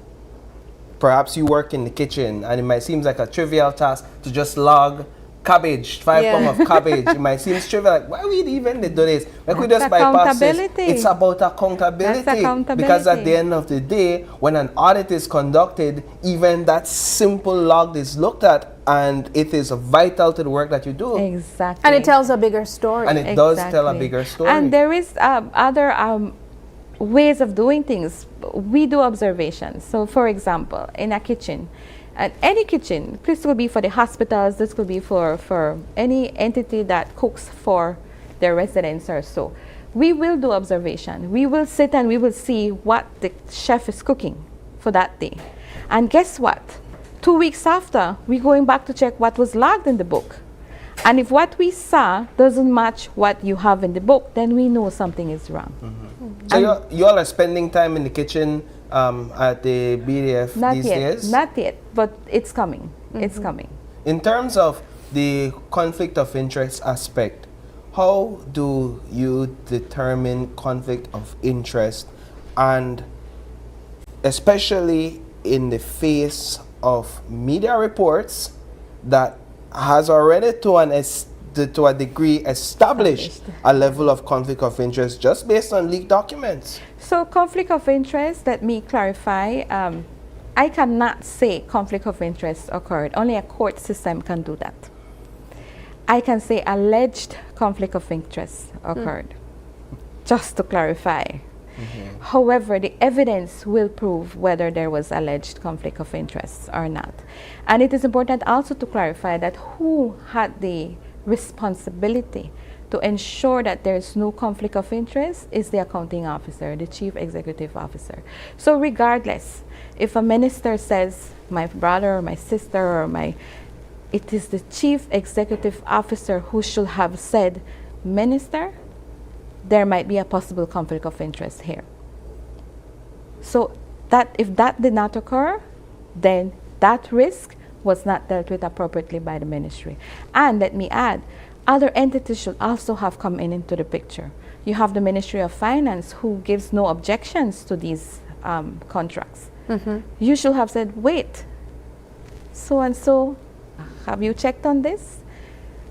perhaps you work in the kitchen and it might seem like a trivial task to just log cabbage, 5 pounds of cabbage. It might seem trivial, like why we even do this? Why could we just bypass this? It's about accountability. Because at the end of the day, when an audit is conducted, even that simple log is looked at, and it is vital to the work that you do. Exactly. And it tells a bigger story. And it does tell a bigger story. And there is other ways of doing things. We do observations. So for example, in a kitchen, any kitchen, this could be for the hospitals, this could be for any entity that cooks for their residents or so. We will do observation. We will sit and we will see what the chef is cooking for that day. And guess what? 2 weeks after, we're going back to check what was logged in the book. And if what we saw doesn't match what you have in the book, then we know something is wrong. So you all are spending time in the kitchen at the BDF these days? Not yet, but it's coming. It's coming. In terms of the conflict of interest aspect, how do you determine conflict of interest, and especially in the face of media reports that has already to a degree established a level of conflict of interest just based on leaked documents? So conflict of interest, let me clarify. I cannot say conflict of interest occurred. Only a court system can do that. I can say alleged conflict of interest occurred, just to clarify. However, the evidence will prove whether there was alleged conflict of interest or not. And it is important also to clarify that who had the responsibility to ensure that there is no conflict of interest is the accounting officer, the chief executive officer. So regardless, if a minister says my brother or my sister or it is the chief executive officer who should have said, minister, there might be a possible conflict of interest here. So that if that did not occur, then that risk was not dealt with appropriately by the ministry. And let me add, other entities should also have come into the picture. You have the Ministry of Finance, who gives no objections to these contracts. You should have said, wait, so and so, have you checked on this?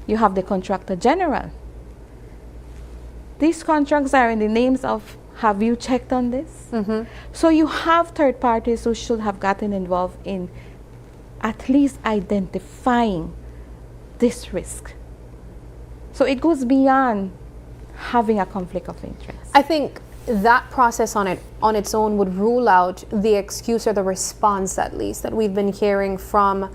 You have the Contractor General. These contracts are in the names of, have you checked on this? So you have third parties who should have gotten involved in at least identifying this risk. So it goes beyond having a conflict of interest. I think that process on its own would rule out the excuse or the response, at least, that we've been hearing from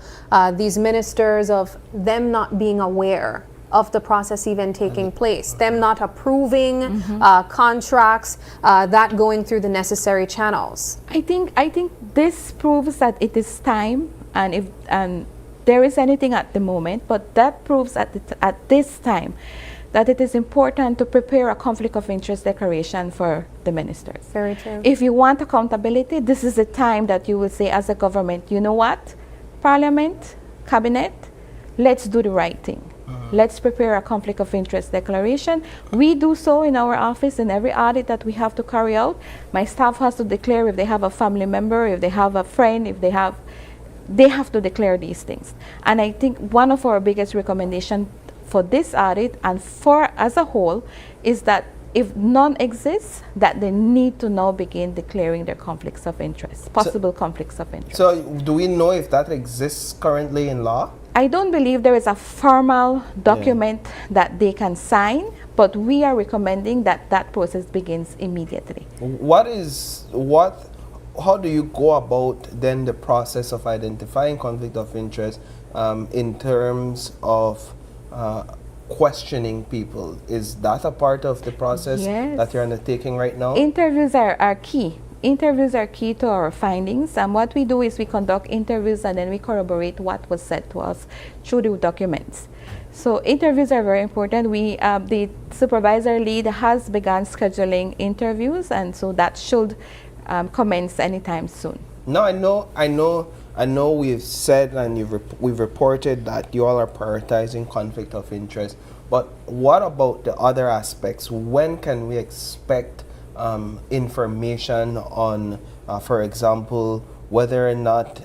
these ministers of them not being aware of the process even taking place, them not approving contracts, that going through the necessary channels. I think this proves that it is time, and if there is anything at the moment, but that proves at this time that it is important to prepare a conflict of interest declaration for the ministers. Very true. If you want accountability, this is the time that you will say as a government, you know what, Parliament, Cabinet, let's do the right thing. Let's prepare a conflict of interest declaration. We do so in our office in every audit that we have to carry out. My staff has to declare if they have a family member, if they have a friend, if they have to declare these things. And I think one of our biggest recommendations for this audit and for as a whole is that if none exists, that they need to now begin declaring their conflicts of interest, possible conflicts of interest. So do we know if that exists currently in law? I don't believe there is a formal document that they can sign, but we are recommending that that process begins immediately. How do you go about then the process of identifying conflict of interest in terms of questioning people? Is that a part of the process that you're undertaking right now? Interviews are key. Interviews are key to our findings, and what we do is we conduct interviews and then we corroborate what was said to us through the documents. So interviews are very important. The supervisor lead has begun scheduling interviews, and so that should commence anytime soon. No, I know we've said and we've reported that you all are prioritizing conflict of interest, but what about the other aspects? When can we expect information on, for example, whether or not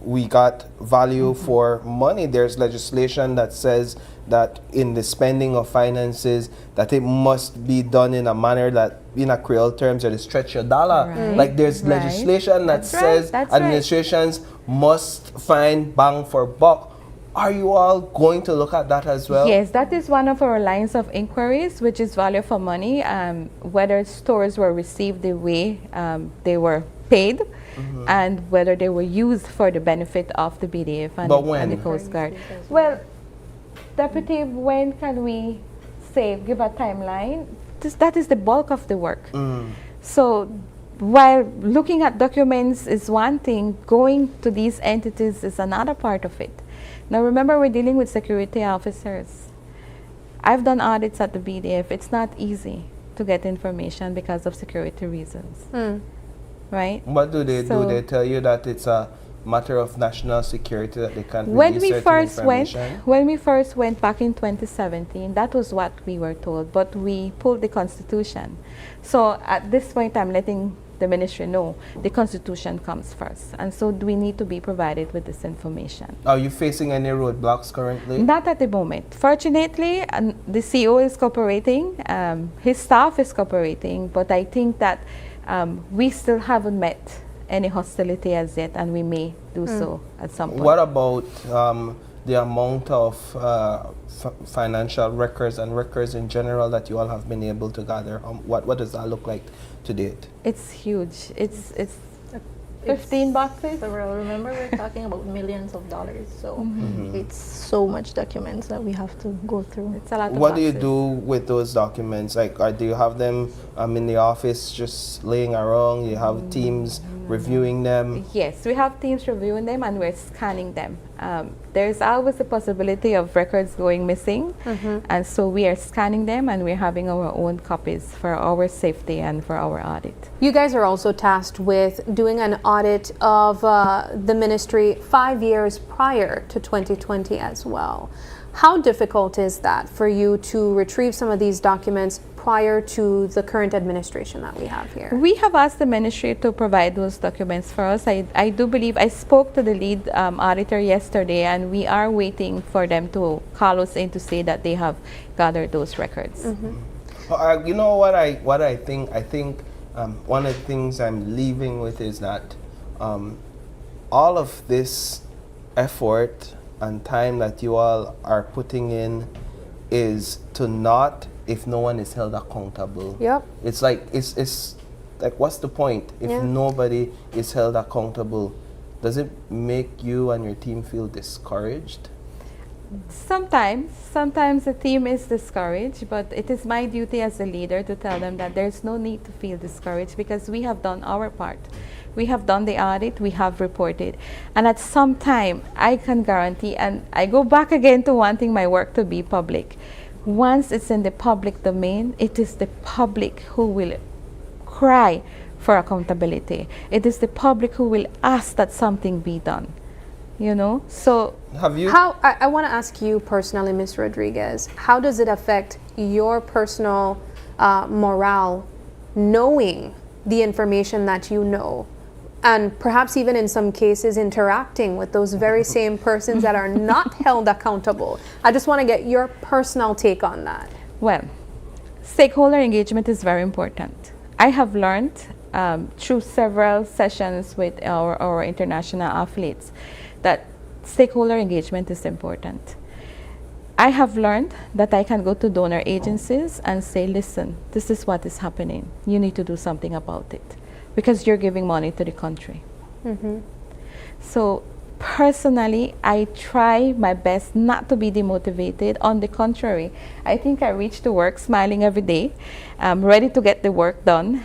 we got value for money? There's legislation that says that in the spending of finances that it must be done in a manner that, in a Creole terms, that stretch your dollar. Like there's legislation that says administrations must find bang for buck. Are you all going to look at that as well? Yes, that is one of our lines of inquiries, which is value for money, whether stores were received the way they were paid, and whether they were used for the benefit of the BDF and the Coast Guard. Well, Deputy, when can we say, give a timeline? That is the bulk of the work. So while looking at documents is one thing, going to these entities is another part of it. Now remember, we're dealing with security officers. I've done audits at the BDF. It's not easy to get information because of security reasons. Right? What do they do? They tell you that it's a matter of national security that they can't when release we first went back in 2017, that was what we were told, but we pulled the Constitution. So at this point, I'm letting the ministry know the Constitution comes first, and so we need to be provided with this information. Are you facing any roadblocks currently? Not at the moment. Fortunately, the CEO is cooperating, his staff is cooperating, but I think that we still haven't met any hostility as yet, and we may do so at some point. What about the amount of financial records and records in general that you all have been able to gather? What does that look like to date? It's huge. It's 15 boxes. Several. Remember, we're talking about millions of dollars, so it's so much documents that we have to go through. It's a lot of What do boxes. you do with those documents? Like, do you have them in the office just laying around? You have teams reviewing them? Yes, we have teams reviewing them, and we're scanning them There's always a possibility of records going missing, and so we are scanning them and we're having our own copies for our safety and for our audit. You guys are also tasked with doing an audit of the ministry 5 years prior to 2020 as well. How difficult is that for you to retrieve some of these documents prior to the current administration that we have here? We have asked the ministry to provide those documents for us. I do believe I spoke to the lead auditor yesterday, and we are waiting for them to call us in to say that they have gathered those records. You know what I think? I think one of the things I'm leaving with is that all of this effort and time that you all are putting in is to not, if no one is held accountable. Yep. It's like what's the point if nobody is held accountable? Does it make you and your team feel discouraged? Sometimes the team is discouraged, but it is my duty as a leader to tell them that there's no need to feel discouraged because we have done our part. We have done the audit, we have reported. And at some time, I can guarantee, and I go back again to wanting my work to be public. Once it's in the public domain, it is the public who will cry for accountability. It is the public who will ask that something be done. You know, so have you? I want to ask you personally, Ms. Rodriguez, how does it affect your personal morale knowing the information that you know, and perhaps even in some cases interacting with those very same persons that are not held accountable? I just want to get your personal take on that. Well, stakeholder engagement is very important. I have learned through several sessions with our international athletes that stakeholder engagement is important. I have learned that I can go to donor agencies and say, listen, this is what is happening. You need to do something about it because you're giving money to the country. So personally, I try my best not to be demotivated. On the contrary, I think I reach to work smiling every day, ready to get the work done.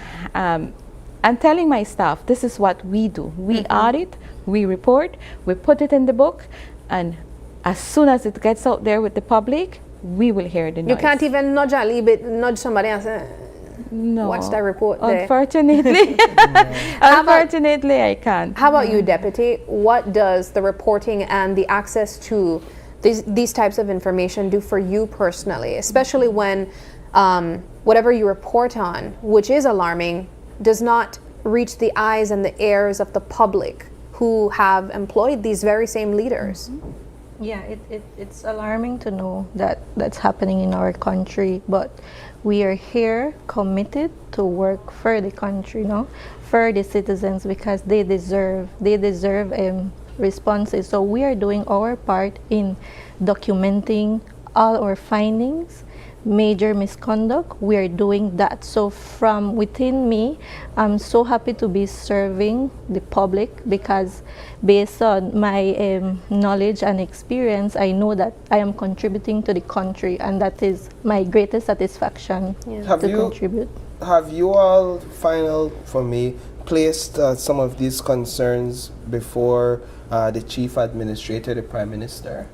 And telling my staff, this is what we do. We audit, we report, we put it in the book, and as soon as it gets out there with the public, we will hear the noise. You can't even nudge somebody and say, no. Watch that report there. Unfortunately. Unfortunately, I can't. How about you, Deputy? What does the reporting and the access to these types of information do for you personally, especially when whatever you report on, which is alarming, does not reach the eyes and the ears of the public who have employed these very same leaders? Yeah, it's alarming to know that that's happening in our country, but we are here committed to work for the country, for the citizens, because they deserve responses. So we are doing our part in documenting all our findings. Major misconduct, we are doing that. So from within me, I'm so happy to be serving the public because based on my knowledge and experience, I know that I am contributing to the country, and that is my greatest satisfaction to contribute. Have you all, for me, placed some of these concerns before the Chief Administrator, the Prime Minister?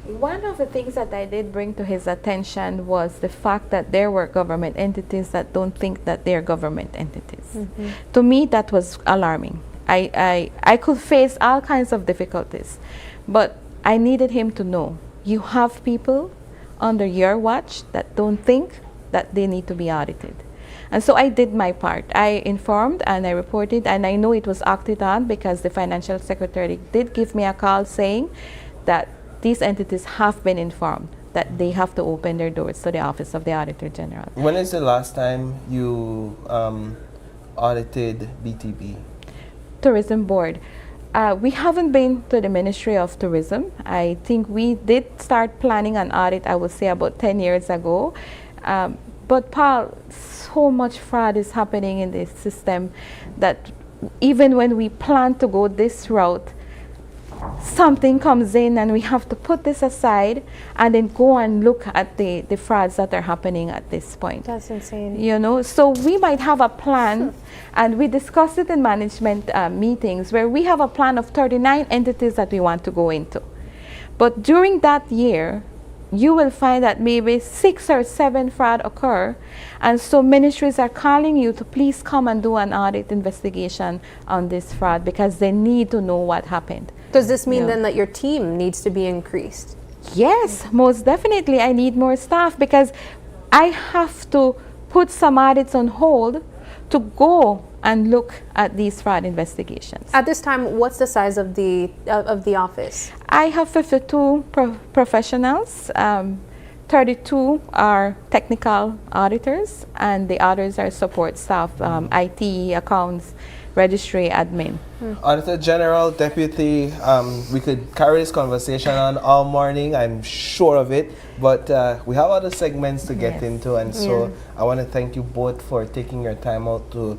One of the things that I did bring to his attention was the fact that there were government entities that don't think that they're government entities. To me, that was alarming. I could face all kinds of difficulties, but I needed him to know, you have people under your watch that don't think that they need to be audited. And so I did my part. I informed and I reported, and I know it was acted on because the Financial Secretary did give me a call saying that these entities have been informed that they have to open their doors to the Office of the Auditor General. When is the last time you audited BTB? Tourism Board. We haven't been to the Ministry of Tourism. I think we did start planning an audit, I would say, about 10 years ago. But Paul, so much fraud is happening in this system that even when we plan to go this route, something comes in and we have to put this aside and then go and look at the frauds that are happening at this point. That's insane. You know, so we might have a plan, and we discuss it in management meetings, where we have a plan of 39 entities that we want to go into. But during that year, you will find that maybe 6 or 7 fraud occur, and so ministries are calling you to please come and do an audit investigation on this fraud, because they need to know what happened. Does this mean then that your team needs to be increased? Yes, most definitely. I need more staff, because I have to put some audits on hold to go and look at these fraud investigations. At this time, what's the size of the office? I have 52 professionals. 32 are technical auditors, and the others are support staff, IT, accounts, registry, admin. Auditor General, Deputy, we could carry this conversation on all morning, I'm sure of it, but we have other segments to get into, and so I want to thank you both for taking your time out to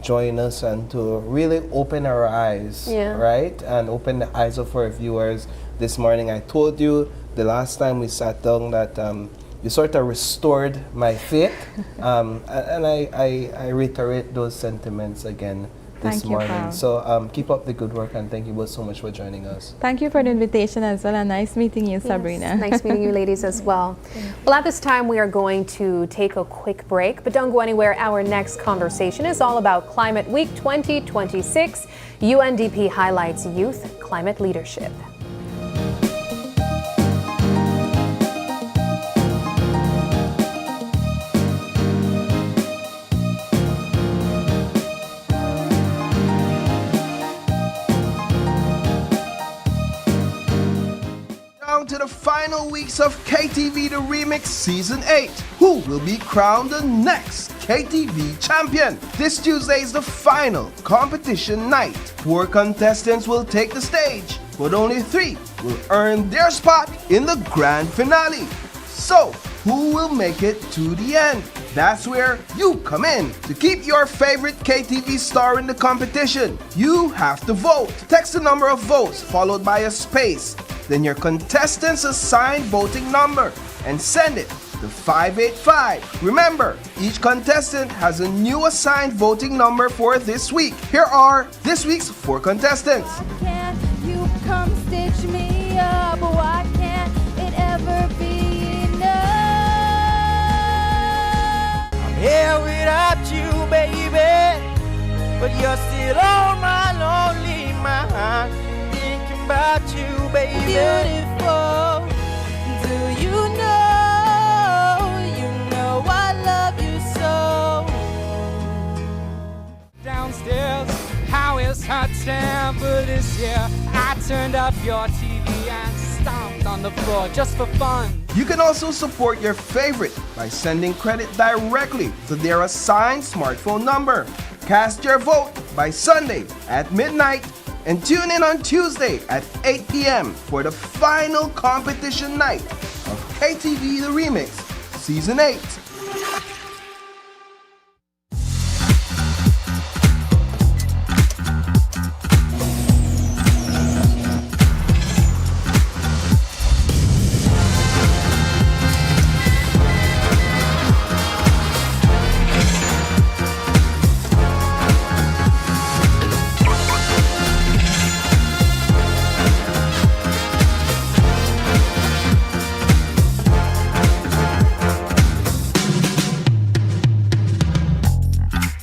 join us and to really open our eyes, right? And open the eyes of our viewers this morning. I told you the last time we sat down that you sort of restored my faith, and I reiterate those sentiments again this morning. Paul. So keep up the good work, and thank you both so much for joining us. Thank you for the invitation as well, and nice meeting you, Sabrina. Nice meeting you ladies as well. Well, at this time we are going to take a quick break, but don't go anywhere. Our next conversation is all about Climate Week 2026. UNDP highlights youth climate leadership. To the final weeks of KTV The Remix Season 8. Who will be crowned the next KTV champion? This Tuesday is the final competition night. 4 contestants will take the stage, but only 3 will earn their spot in the grand finale. So, who will make it to the end? That's where you come in. To keep your favorite KTV star in the competition, you have to vote. Text the number of votes followed by a space, then your contestant's assigned voting number, and send it to 585. Remember, each contestant has a new assigned voting number for this week. Here are this week's 4 contestants. Why can't you come stitch me up? Why can't it ever be enough? I'm here without you, baby, but you're still on my lonely mind. Thinking about you, baby. Beautiful. Do you know I love you so? Downstairs, how is her temper this year? I turned up your TV and stomped on the floor just for fun. You can also support your favorite by sending credit directly to their assigned smartphone number. Cast your vote by Sunday at midnight and tune in on Tuesday at 8 p.m. for the final competition night of KTV The Remix Season 8.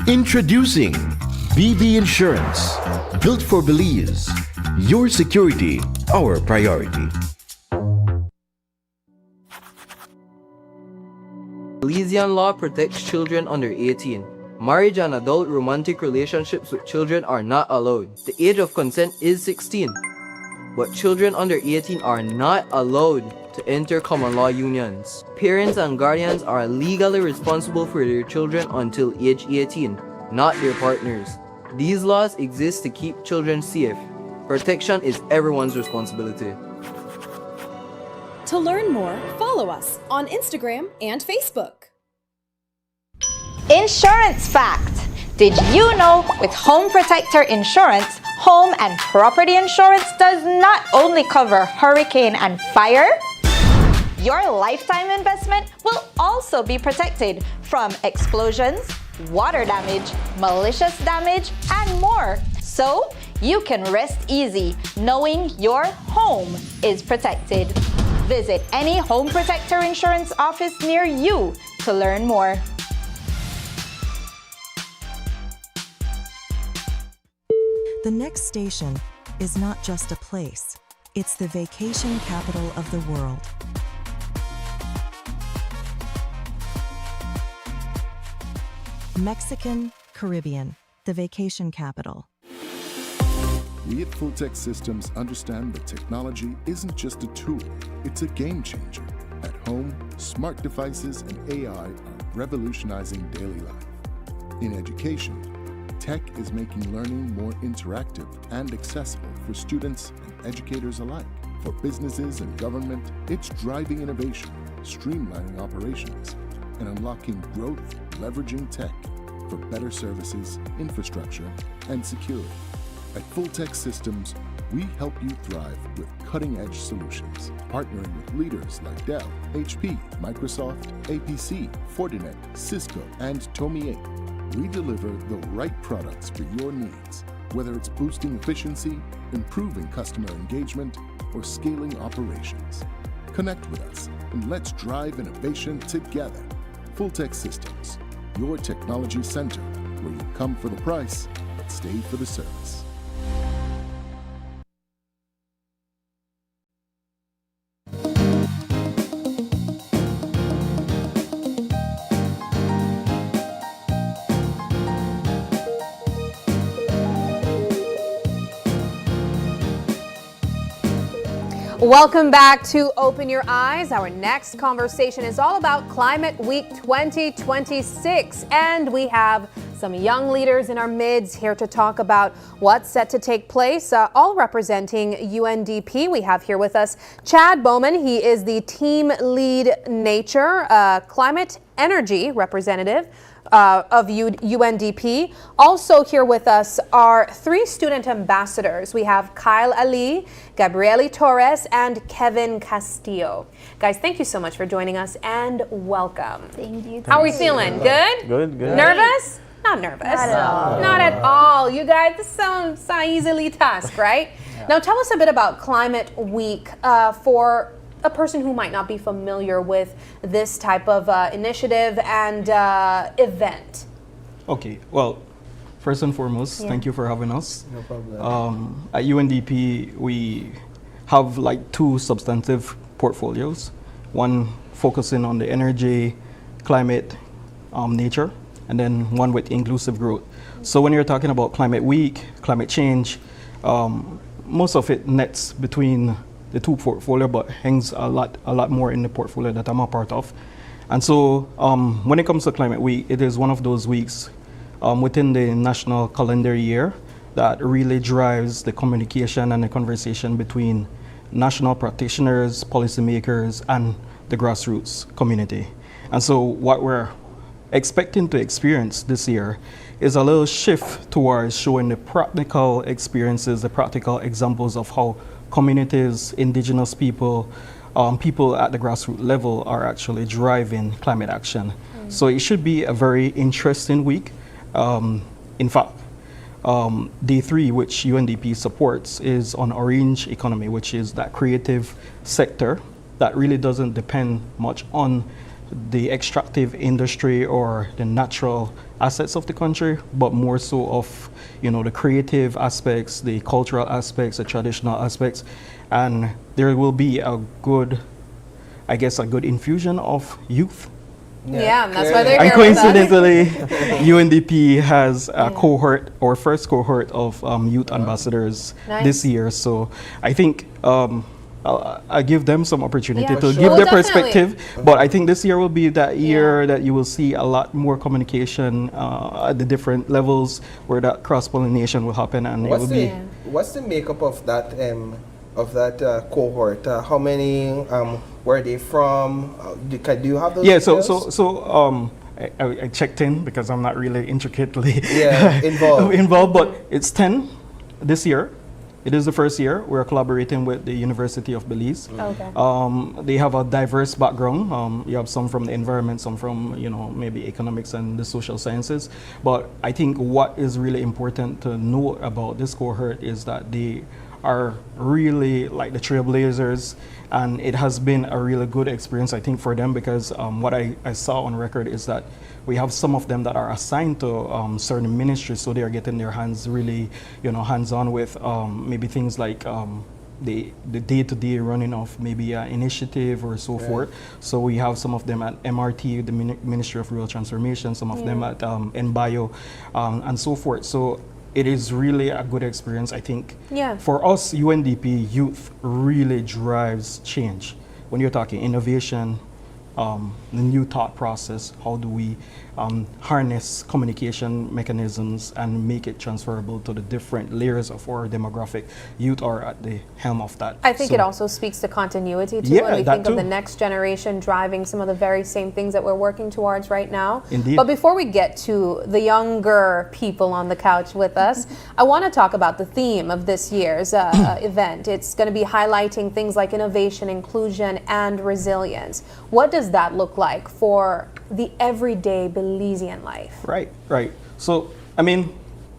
Introducing BB Insurance, built for Belize. Your security, our priority. Belizean law protects children under 18. Marriage and adult romantic relationships with children are not allowed. The age of consent is 16. But children under 18 are not allowed to enter common law unions. Parents and guardians are legally responsible for their children until age 18, not their partners. These laws exist to keep children safe. Protection is everyone's responsibility. To learn more, follow us on Instagram and Facebook. Insurance fact. Did you know with Home Protector Insurance, Home and property insurance does not only cover hurricane and fire, your lifetime investment will also be protected from explosions, water damage, malicious damage, and more. So you can rest easy knowing your home is protected. Visit any Home Protector Insurance office near you to learn more. The next station is not just a place, it's the vacation capital of the world. Mexican, Caribbean, the vacation capital. We at Fulltech Systems understand that technology isn't just a tool, it's a game changer. At home, smart devices and AI are revolutionizing daily life. In education, tech is making learning more interactive and accessible for students and educators alike. For businesses and government, it's driving innovation, streamlining operations, and unlocking growth, leveraging tech for better services, infrastructure, and security. At Fulltech Systems, we help you thrive with cutting-edge solutions, partnering with leaders like Dell, HP, Microsoft, APC, Fortinet, Cisco, and Tomy. We deliver the right products for your needs, whether it's boosting efficiency, improving customer engagement, or scaling operations. Connect with us and let's drive innovation together. Fulltech Systems, your technology center, where you come for the price, but stay for the service. Welcome back to Open Your Eyes. Our next conversation is all about Climate Week 2026, and we have some young leaders in our midst here to talk about what's set to take place, all representing UNDP. We have here with us Chad Bowman. He is the Team Lead Nature Climate Energy Representative of UNDP. Also here with us are 3 student ambassadors. We have Kyle Ali, Gabrieli Torres, and Kevin Castillo. Guys, thank you so much for joining us and welcome. Thank you. How are we feeling? Good? Good. Nervous? Not nervous. Not at all. Not at all. You guys, this sounds easily tasked, right? Now tell us a bit about Climate Week for a person who might not be familiar with this type of initiative and event. Okay, well, first and foremost, thank you for having us. No problem. At UNDP, we have like 2 substantive portfolios, one focusing on the energy, climate, nature, and then one with inclusive growth. So when you're talking about Climate Week, climate change, most of it nets between the 2 portfolio, but hangs a lot more in the portfolio that I'm a part of. And so when it comes to Climate Week, it is one of those weeks within the national calendar year that really drives the communication and the conversation between national practitioners, policymakers, and the grassroots community. And so what we're expecting to experience this year is a little shift towards showing the practical experiences, the practical examples of how communities, indigenous people, people at the grassroots level are actually driving climate action. So it should be a very interesting week. In fact, Day 3, which UNDP supports, is on orange economy, which is that creative sector that really doesn't depend much on the extractive industry or the natural assets of the country, but more so of, you know, the creative aspects, the cultural aspects, the traditional aspects. And there will be a good, I guess, a good infusion of youth. Yeah, that's why they're and here with us. coincidentally, UNDP has a cohort, or first cohort of youth ambassadors this year. So I think I give them some opportunity to give their perspective. But I think this year will be that year that you will see a lot more communication at the different levels where that cross-pollination will happen, and what's the makeup of that cohort? How many where are they from? Do you have those? Yeah. details? So I checked in because I'm not really intricately involved. But it's 10 this year, it is the first year we're collaborating with the University of Belize. Okay. They have a diverse background. You have some from the environment, some from maybe economics and the social sciences. But I think what is really important to know about this cohort is that they are really like the trailblazers, and it has been a really good experience, I think, for them, because what I saw on record is that we have some of them that are assigned to certain ministries, so they are getting their hands really, hands-on with maybe things like the day-to-day running of maybe an initiative or so forth. So we have some of them at MRT, the Ministry of Rural Transformation, some of them at NBio, and so forth. So it is really a good experience, I think. Yeah. For us, UNDP youth really drives change. When you're talking innovation, the new thought process, how do we harness communication mechanisms and make it transferable to the different layers of our demographic. Youth are at the helm of that. I think it also speaks to continuity too, when we think of the next generation driving some of the very same things that we're working towards right now. Indeed. But before we get to the younger people on the couch with us, I want to talk about the theme of this year's event. It's going to be highlighting things like innovation, inclusion, and resilience. What does that look like for the everyday Belizean life? Right. So, I mean,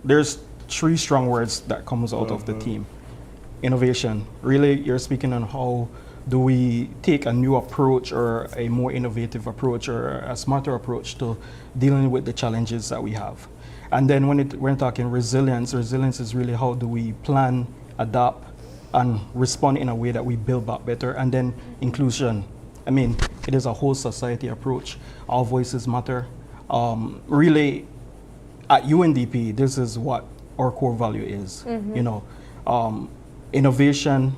there's three strong words that comes out of the theme. Innovation. Really, you're speaking on how do we take a new approach or a more innovative approach or a smarter approach to dealing with the challenges that we have. And then when we're talking resilience is really how do we plan, adapt, and respond in a way that we build back better. And then inclusion. I mean, it is a whole society approach. All voices matter. Really, at UNDP, this is what our core value is. Innovation,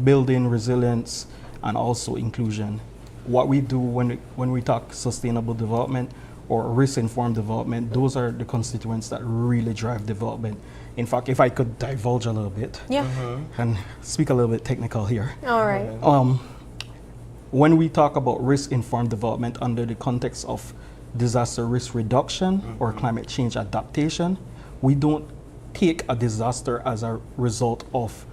building resilience, and also inclusion. What we do when we talk sustainable development or risk-informed development, those are the constituents that really drive development. In fact, if I could divulge a little bit and speak a little bit technical here. All right. When we talk about risk-informed development under the context of disaster risk reduction or climate change adaptation, we don't take a disaster as a result of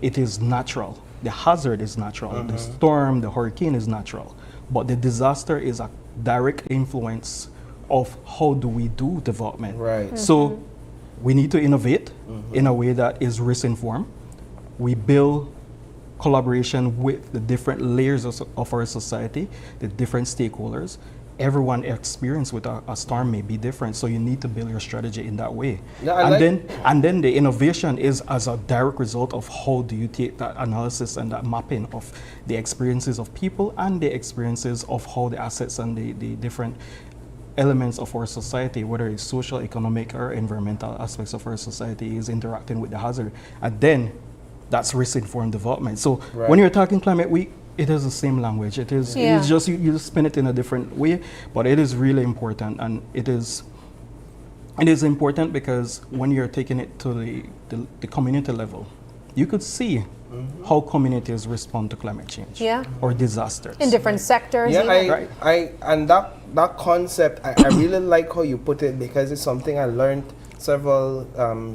it is natural. The hazard is natural. The storm, the hurricane is natural. But the disaster is a direct influence of how do we do development. Right. So we need to innovate in a way that is risk-informed. We build collaboration with the different layers of our society, the different stakeholders. Everyone's experience with a storm may be different, so you need to build your strategy in that way. Yeah, and then the innovation is as a direct result of how do you take that analysis and that mapping of the experiences of people and the experiences of how the assets and the different elements of our society, whether it's social, economic, or environmental aspects of our society, is interacting with the hazard. And then that's risk-informed development. So when you're talking climate week, it is the same language. It is it's just you spin it in a different way, but it is really important, and it is important because when you're taking it to the community level, you could see how communities respond to climate change or disasters in different sectors. Yeah, and that concept, I really like how you put it, because it's something I learned several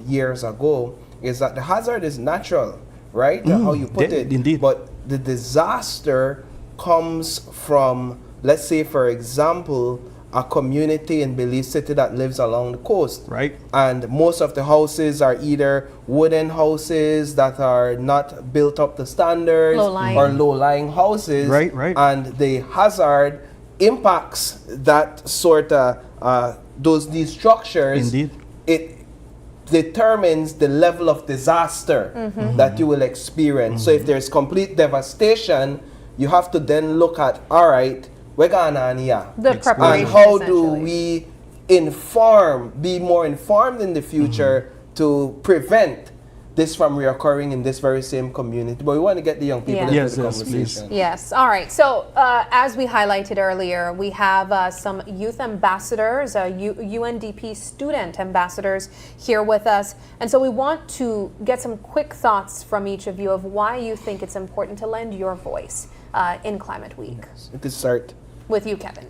years ago. Is that the hazard is natural, right? How you put it. Indeed. But the disaster comes from, let's say, for example, a community in Belize City that lives along the coast. Right. And most of the houses are either wooden houses that are not built up to standards or low-lying houses. Right. And the hazard impacts that sort of, these structures. Indeed. It determines the level of disaster that you will experience. So if there's complete devastation, you have to then look at, all right, we're going on here. The preparation, and how do we be more informed in the future to prevent this from reoccurring in this very same community? But we want to get the young people into the conversation. Yes. All right. So as we highlighted earlier, we have some youth ambassadors, UNDP student ambassadors here with us. And so we want to get some quick thoughts from each of you of why you think it's important to lend your voice in Climate Week. We could start with you, Kevin.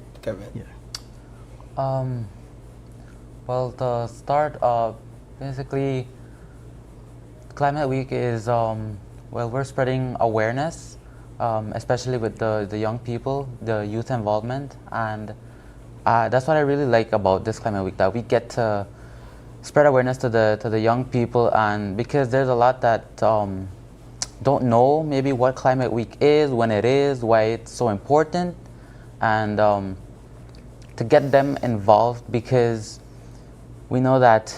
Well, to start, basically, Climate Week is, well, we're spreading awareness, especially with the young people, the youth involvement, and that's what I really like about this Climate Week, that we get to spread awareness to the young people, and because there's a lot that don't know maybe what Climate Week is, when it is, why it's so important, and to get them involved, because we know that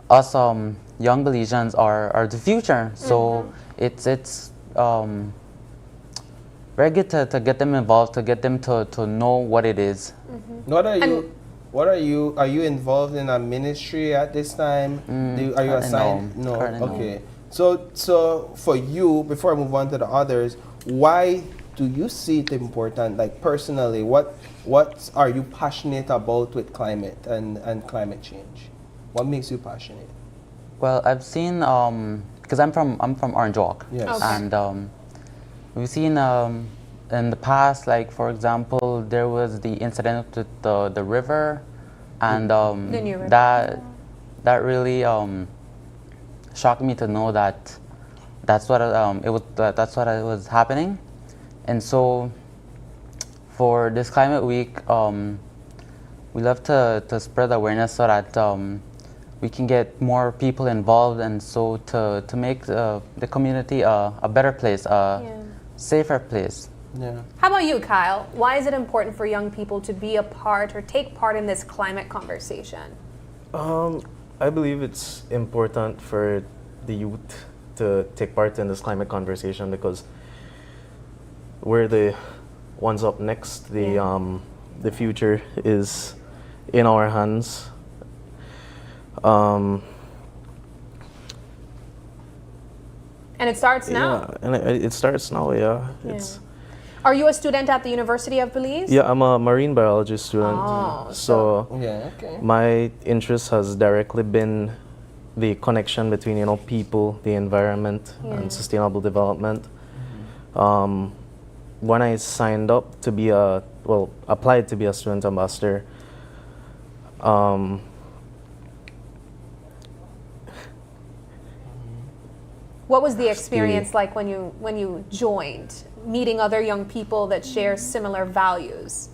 us young Belizeans are the future. So it's very good to get them involved, to get them to know what it is. Are you involved in a ministry at this time? Are you assigned? No. Okay. So for you, before I move on to the others, why do you see it important? Like personally, what are you passionate about with climate and climate change? What makes you passionate? Well, I've seen because I'm from Orange Walk, yes. Okay. And we've seen in the past, like for example, there was the incident with the river, and The new river. that really shocked me to know that that's what was happening. And so for this Climate Week, we love to spread awareness so that we can get more people involved, and so to make the community a better place, safer place. Yeah. How about you, Kyle? Why is it important for young people to be a part or take part in this climate conversation? I believe it's important for the youth to take part in this climate conversation because we're the ones up next. The future is in our hands. And it starts now? Yeah, and it starts now, yeah. Are you a student at the University of Belize? Yeah, I'm a marine biology student. Oh, so yeah, okay. My interest has directly been the connection between people, the environment, and sustainable development. When I signed up to be applied to be a student ambassador, what was the experience like when you joined, meeting other young people that share similar values?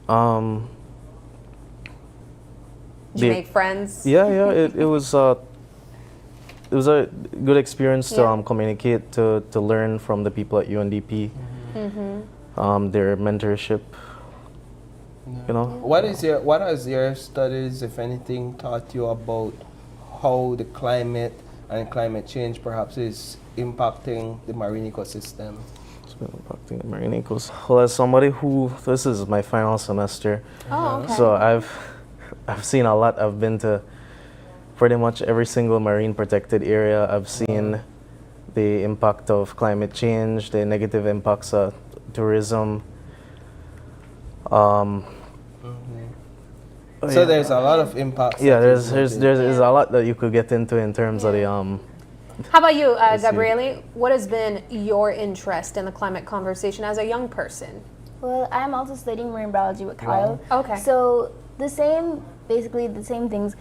Did you make friends? Yeah. It was a good experience to communicate, to learn from the people at UNDP, their mentorship. What has your studies, if anything, taught you about how the climate and climate change perhaps is impacting the marine ecosystem? It's been impacting the marine ecosystem. Well, as somebody this is my final semester, so I've seen a lot. I've been to pretty much every single marine protected area. I've seen the impact of climate change, the negative impacts of tourism. So there's a lot of impacts. Yeah, there's a lot that you could get into in terms of the How about you, Gabriele? What has been your interest in the climate conversation as a young person? Well, I'm also studying marine biology with Kyle. Wow. Okay. So basically the same things.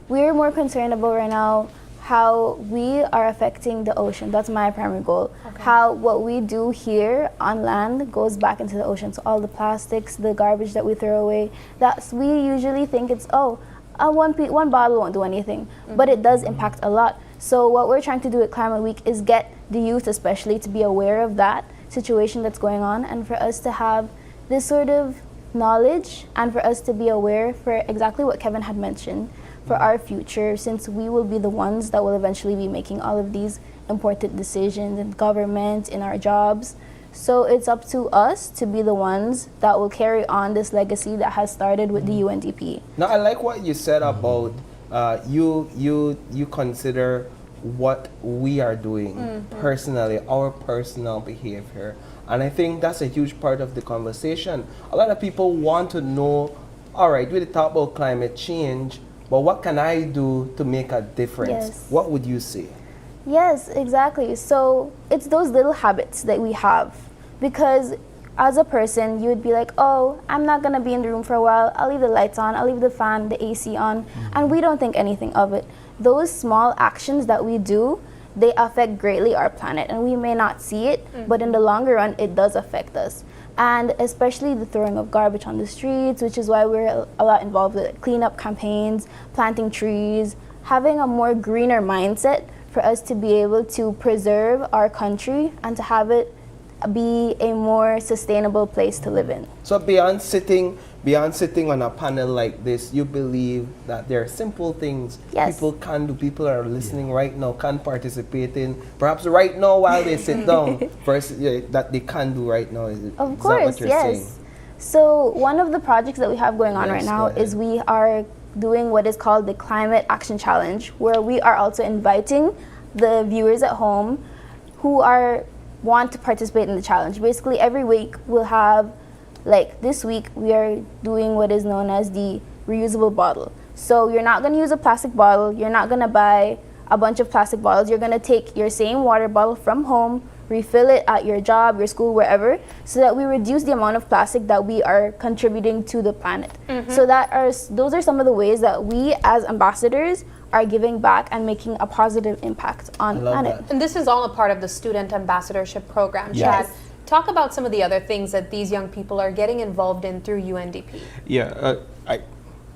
We're more concerned about right now how we are affecting the ocean. That's my primary goal. Okay. How what we do here on land goes back into the ocean. So all the plastics, the garbage that we throw away, we usually think it's, one bottle won't do anything, but it does impact a lot. So what we're trying to do at Climate Week is get the youth especially to be aware of that situation that's going on, and for us to have this sort of knowledge, and for us to be aware for exactly what Kevin had mentioned, for our future, since we will be the ones that will eventually be making all of these important decisions in government, in our jobs. So it's up to us to be the ones that will carry on this legacy that has started with the UNDP. Now, I like what you said about you consider what we are doing personally, our personal behavior. And I think that's a huge part of the conversation. A lot of people want to know, all right, we talk about climate change, but what can I do to make a difference? Yes. What would you say? Yes, exactly. So it's those little habits that we have, because as a person, you would be like, oh, I'm not gonna be in the room for a while. I'll leave the lights on, I'll leave the fan, the AC on, and we don't think anything of it. Those small actions that we do, they affect greatly our planet, and we may not see it, but in the longer run, it does affect us. And especially the throwing of garbage on the streets, which is why we're a lot involved with cleanup campaigns, planting trees, having a more greener mindset for us to be able to preserve our country and to have it be a more sustainable place to live in. So beyond sitting on a panel like this, you believe that there are simple things people can do, people are listening right now, can participate in, perhaps right now while they sit down, first, that they can do right now. Of course, yes. So one of the projects that we have going on right now is we are doing what is called the Climate Action Challenge, where we are also inviting the viewers at home who want to participate in the challenge. Basically, every week we'll have, like this week, we are doing what is known as the reusable bottle. So you're not gonna use a plastic bottle, you're not gonna buy a bunch of plastic bottles, you're gonna take your same water bottle from home, refill it at your job, your school, wherever, so that we reduce the amount of plastic that we are contributing to the planet. So those are some of the ways that we as ambassadors are giving back and making a positive impact on the planet. And this is all a part of the Student Ambassadorship Program. Chad, talk about some of the other things that these young people are getting involved in through UNDP. Yeah,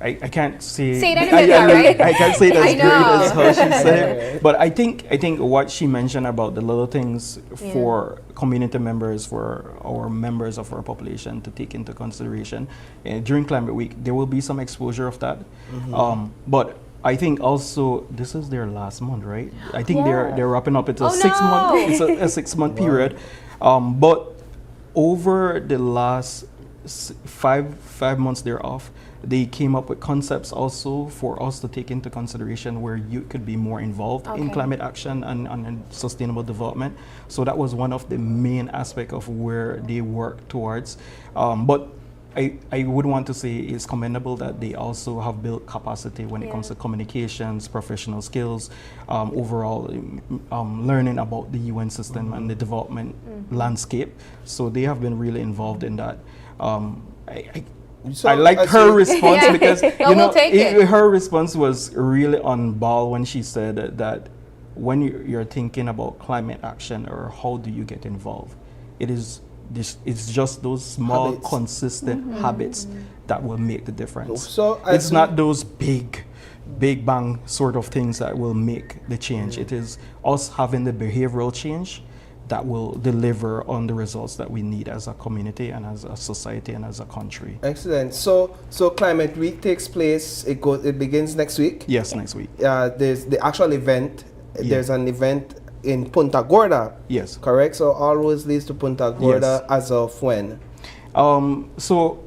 I can't say it any better, right? I can't say it as great as how she said it. But I think what she mentioned about the little things for community members, for our members of our population to take into consideration during Climate Week, there will be some exposure of that. But I think also this is their last month, right? I think they're wrapping up. It's a 6 month. It's a 6 month period. But over the last five months thereof, they came up with concepts also for us to take into consideration where you could be more involved in climate action and sustainable development. So that was one of the main aspects of where they work towards. But I would want to say it's commendable that they also have built capacity when it comes to communications, professional skills, overall learning about the UN system and the development landscape. So they have been really involved in that. I liked her response because her response was really on ball when she said that when you're thinking about climate action or how do you get involved, it's just those small consistent habits that will make the difference. So it's not those big bang sort of things that will make the change. It is us having the behavioral change that will deliver on the results that we need as a community and as a society and as a country. Excellent. So Climate Week takes place, it begins next week? Yes, next week. There's the actual event. There's an event in Punta Gorda. Yes. Correct? So all roads leads to Punta Gorda as of when? So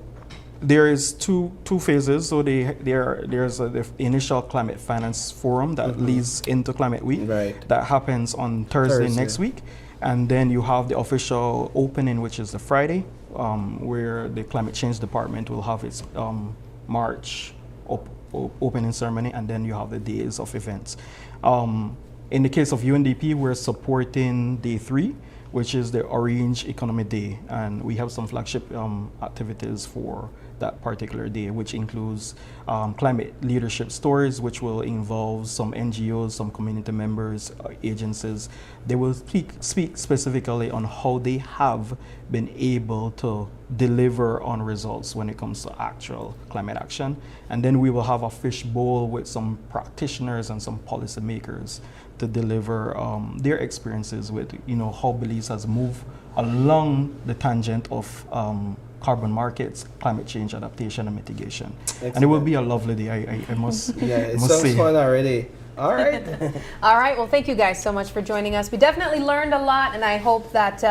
there is two phases. So there's the initial climate finance forum that leads into Climate Week. That happens on Thursday next week. And then you have the official opening, which is the Friday, where the Climate Change Department will have its March opening ceremony, and then you have the days of events. In the case of UNDP, we're supporting Day 3, which is the Orange Economy Day, and we have some flagship activities for that particular day, which includes climate leadership stories, which will involve some NGOs, some community members, agencies. They will speak specifically on how they have been able to deliver on results when it comes to actual climate action. And then we will have a fishbowl with some practitioners and some policymakers to deliver their experiences with, how Belize has moved along the tangent of carbon markets, climate change adaptation and mitigation. Excellent. And it will be a lovely day, I must it sounds fun already. All right. All right. Well, thank you guys so much for joining us. We definitely learned a lot, and I hope that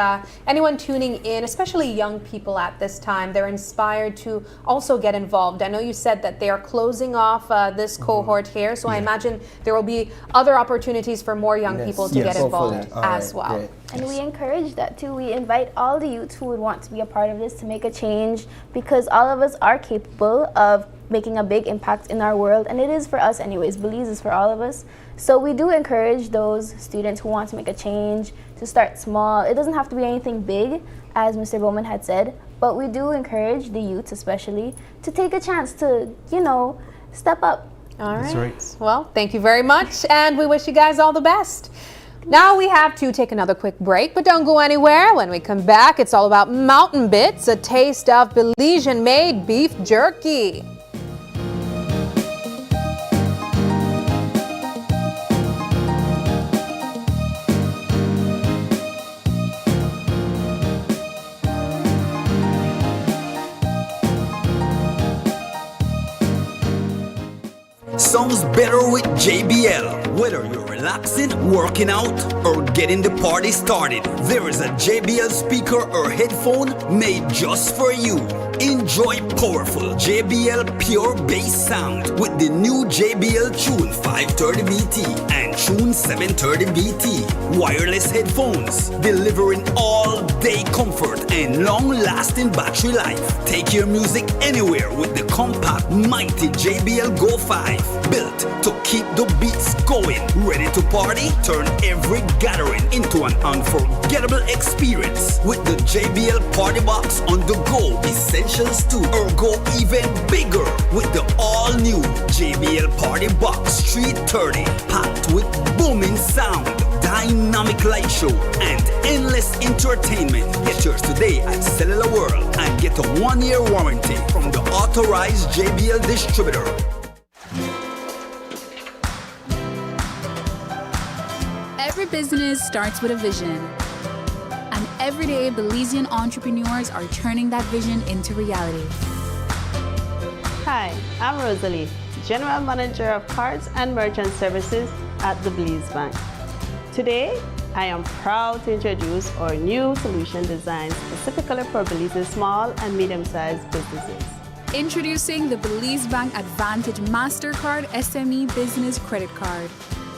anyone tuning in, especially young people at this time, they're inspired to also get involved. I know you said that they are closing off this cohort here, so I imagine there will be other opportunities for more young people to get involved as well. Great. And we encourage that too. We invite all the youths who would want to be a part of this to make a change, because all of us are capable of making a big impact in our world, and it is for us anyways. Belize is for all of us. So we do encourage those students who want to make a change to start small. It doesn't have to be anything big, as Mr. Bowman had said, but we do encourage the youths especially to take a chance to, step up. All right. That's right. Well, thank you very much, and we wish you guys all the best. Now we have to take another quick break, but don't go anywhere. When we come back, it's all about Mountain Bits, a taste of Belizean-made beef jerky. Sounds better with JBL. Whether you're relaxing, working out, or getting the party started, there is a JBL speaker or headphone made just for you. Enjoy powerful JBL pure bass sound with the new JBL Tune 530BT and Tune 730BT wireless headphones, delivering all-day comfort and long-lasting battery life. Take your music anywhere with the compact, mighty JBL Go 5, built to keep the beats going. Ready to party? Turn every gathering into an unforgettable experience with the JBL Party Box on the go. Essentials too, or go even bigger with the all-new JBL Party Box 330, packed with booming sound, dynamic light show, and endless entertainment. Get yours today at Cellular World and get a 1-year warranty from the authorized JBL distributor. Every business starts with a vision. And every day, Belizean entrepreneurs are turning that vision into reality. Hi, I'm Rosalie, General Manager of Cards and Merchant Services at the Belize Bank. Today, I am proud to introduce our new solution designed specifically for Belize's small and medium-sized businesses. Introducing the Belize Bank Advantage MasterCard SME Business Credit Card.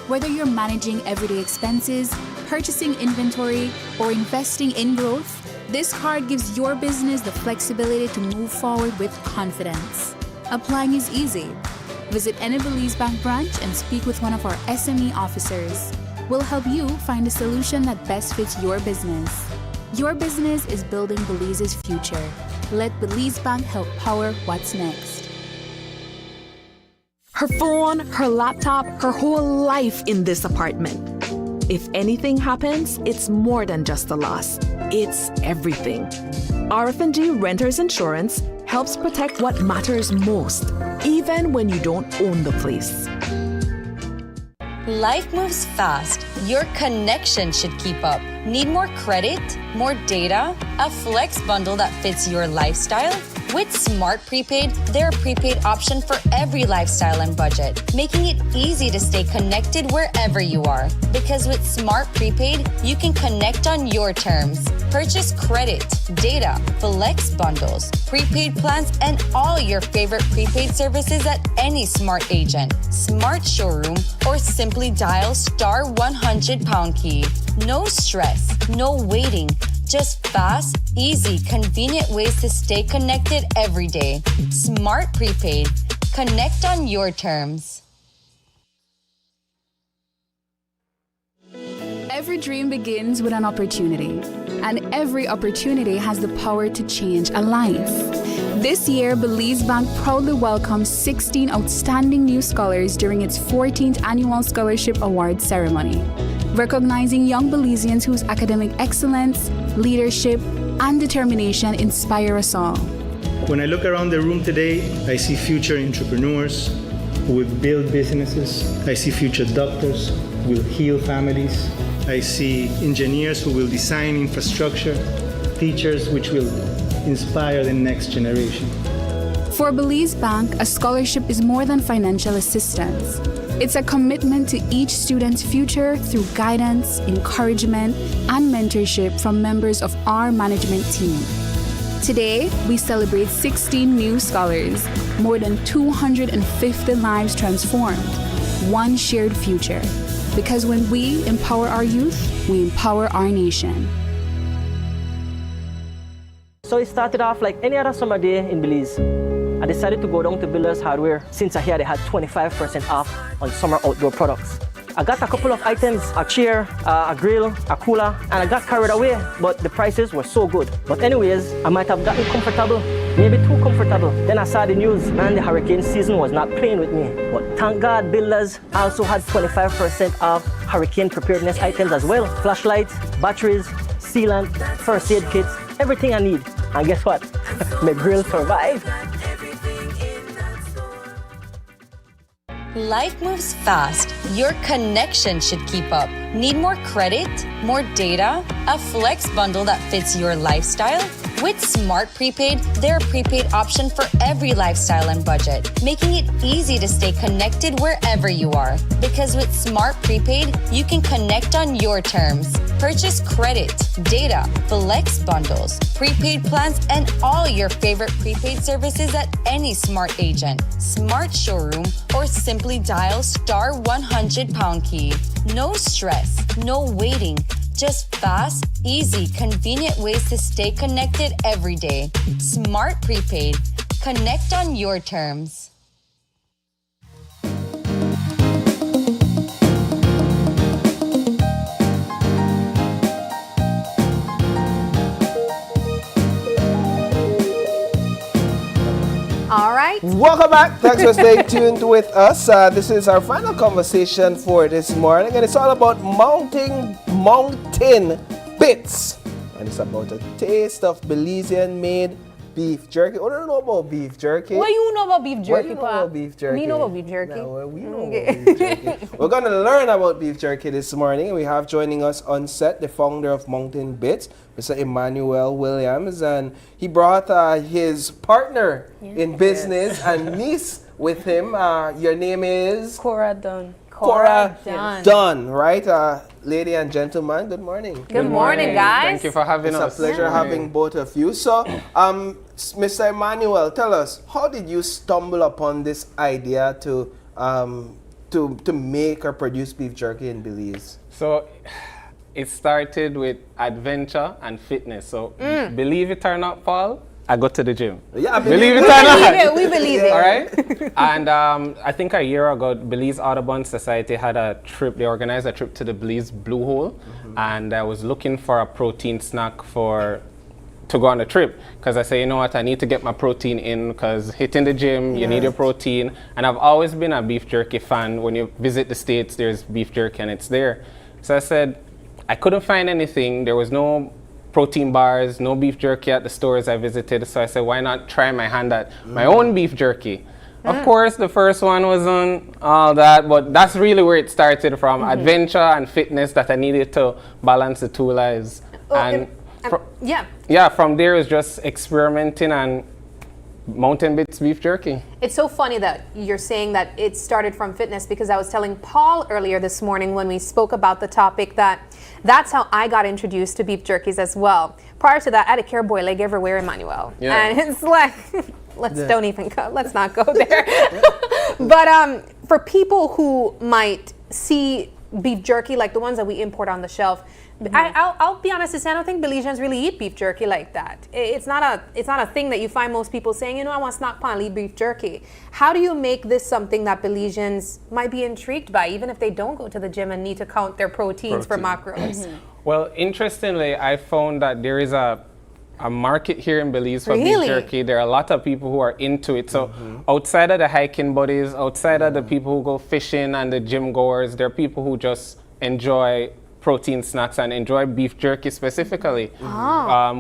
Whether you're managing everyday expenses, purchasing inventory, or investing in growth, this card gives your business the flexibility to move forward with confidence. Applying is easy. Visit any Belize Bank branch and speak with one of our SME officers. We'll help you find a solution that best fits your business. Your business is building Belize's future. Let Belize Bank help power what's next. Her phone, her laptop, her whole life in this apartment. If anything happens, it's more than just a loss. It's everything. RF&G Renters Insurance helps protect what matters most, even when you don't own the place. Life moves fast. Your connection should keep up. Need more credit? More data? A flex bundle that fits your lifestyle? With Smart Prepaid, they're a prepaid option for every lifestyle and budget, making it easy to stay connected wherever you are. Because with Smart Prepaid, you can connect on your terms. Purchase credit, data, flex bundles, prepaid plans, and all your favorite prepaid services at any Smart agent, Smart showroom, or simply dial *100# key. No stress, no waiting. Just fast, easy, convenient ways to stay connected every day. Smart Prepaid. Connect on your terms. Every dream begins with an opportunity, and every opportunity has the power to change a life. This year, Belize Bank proudly welcomes 16 outstanding new scholars during its 14th annual Scholarship Award ceremony, recognizing young Belizeans whose academic excellence, leadership, and determination inspire us all. When I look around the room today, I see future entrepreneurs who will build businesses. I see future doctors who will heal families. I see engineers who will design infrastructure, teachers which will inspire the next generation. For Belize Bank, a scholarship is more than financial assistance. It's a commitment to each student's future through guidance, encouragement, and mentorship from members of our management team. Today, we celebrate 16 new scholars, more than 250 lives transformed, one shared future. Because when we empower our youth, we empower our nation. So it started off like any other summer day in Belize. I decided to go down to Builders Hardware since I heard they had 25% off on summer outdoor products. I got a couple of items, a chair, a grill, a cooler, and I got carried away, but the prices were so good. But anyways, I might have gotten comfortable, maybe too comfortable. Then I saw the news, and the hurricane season was not playing with me. But thank God Builders also had 25% off hurricane preparedness items as well. Flashlights, batteries, sealant, first aid kits, everything I need. And guess what? My grill survived. Life moves fast. Your connection should keep up. Need more credit? More data? A flex bundle that fits your lifestyle? With Smart Prepaid, they're a prepaid option for every lifestyle and budget, making it easy to stay connected wherever you are. Because with Smart Prepaid, you can connect on your terms. Purchase credit, data, flex bundles, prepaid plans, and all your favorite prepaid services at any Smart agent, Smart showroom, or simply dial *100# key. No stress, no waiting. Just fast, easy, convenient ways to stay connected every day. Smart Prepaid. Connect on your terms. All right. Welcome back. Thanks for staying tuned with us. This is our final conversation for this morning, and it's all about mountain bits. And it's about a taste of Belizean-made beef jerky. Oh, I don't know about beef jerky. What do you know about beef jerky, What do you know Pa? about beef jerky? Me know about beef jerky. No, well, we know about beef jerky. We're going to learn about beef jerky this morning. We have joining us on set the founder of Mountain Bits, Mr. Emmanuel Williams, and he brought his partner in business and niece with him. Your name is? Cora Dunn. Cora Dunn. Dunn, right? Lady and gentlemen, good morning. Good morning, guys. Thank you for having us. It's a pleasure having both of you. So, Mr. Emmanuel, tell us, how did you stumble upon this idea to make or produce beef jerky in Belize? So, it started with adventure and fitness. So, believe it or not, Paul, I go to the gym. Yeah, believe it or not. We believe it. All right. And I think a year ago, Belize Audubon Society had a trip. They organized a trip to the Belize Blue Hole, and I was looking for a protein snack to go on the trip, because I say, you know what, I need to get my protein in, because hitting the gym, you need your protein. And I've always been a beef jerky fan. When you visit the States, there's beef jerky and it's there. So I said, I couldn't find anything. There was no protein bars, no beef jerky at the stores I visited. So I said, why not try my hand at my own beef jerky? Of course, the first one wasn't all that, but that's really where it started from, adventure and fitness, that I needed to balance the two lives. From there is just experimenting and Mountain Bits beef jerky. It's so funny that you're saying that it started from fitness, because I was telling Paul earlier this morning when we spoke about the topic that that's how I got introduced to beef jerkies as well. Prior to that, I had a care boy leg everywhere, Emmanuel. Yeah. And it's like, let's not go there. But for people who might see beef jerky like the ones that we import on the shelf, I'll be honest and say I don't think Belizeans really eat beef jerky like that. It's not a thing that you find most people saying, you know, I want snack pan, I'll eat beef jerky. How do you make this something that Belizeans might be intrigued by, even if they don't go to the gym and need to count their proteins for macros? Well, interestingly, I found that there is a market here in Belize for Really? beef jerky. There are a lot of people who are into it. So outside of the hiking buddies, outside of the people who go fishing and the gym goers, there are people who just enjoy protein snacks and enjoy beef jerky specifically.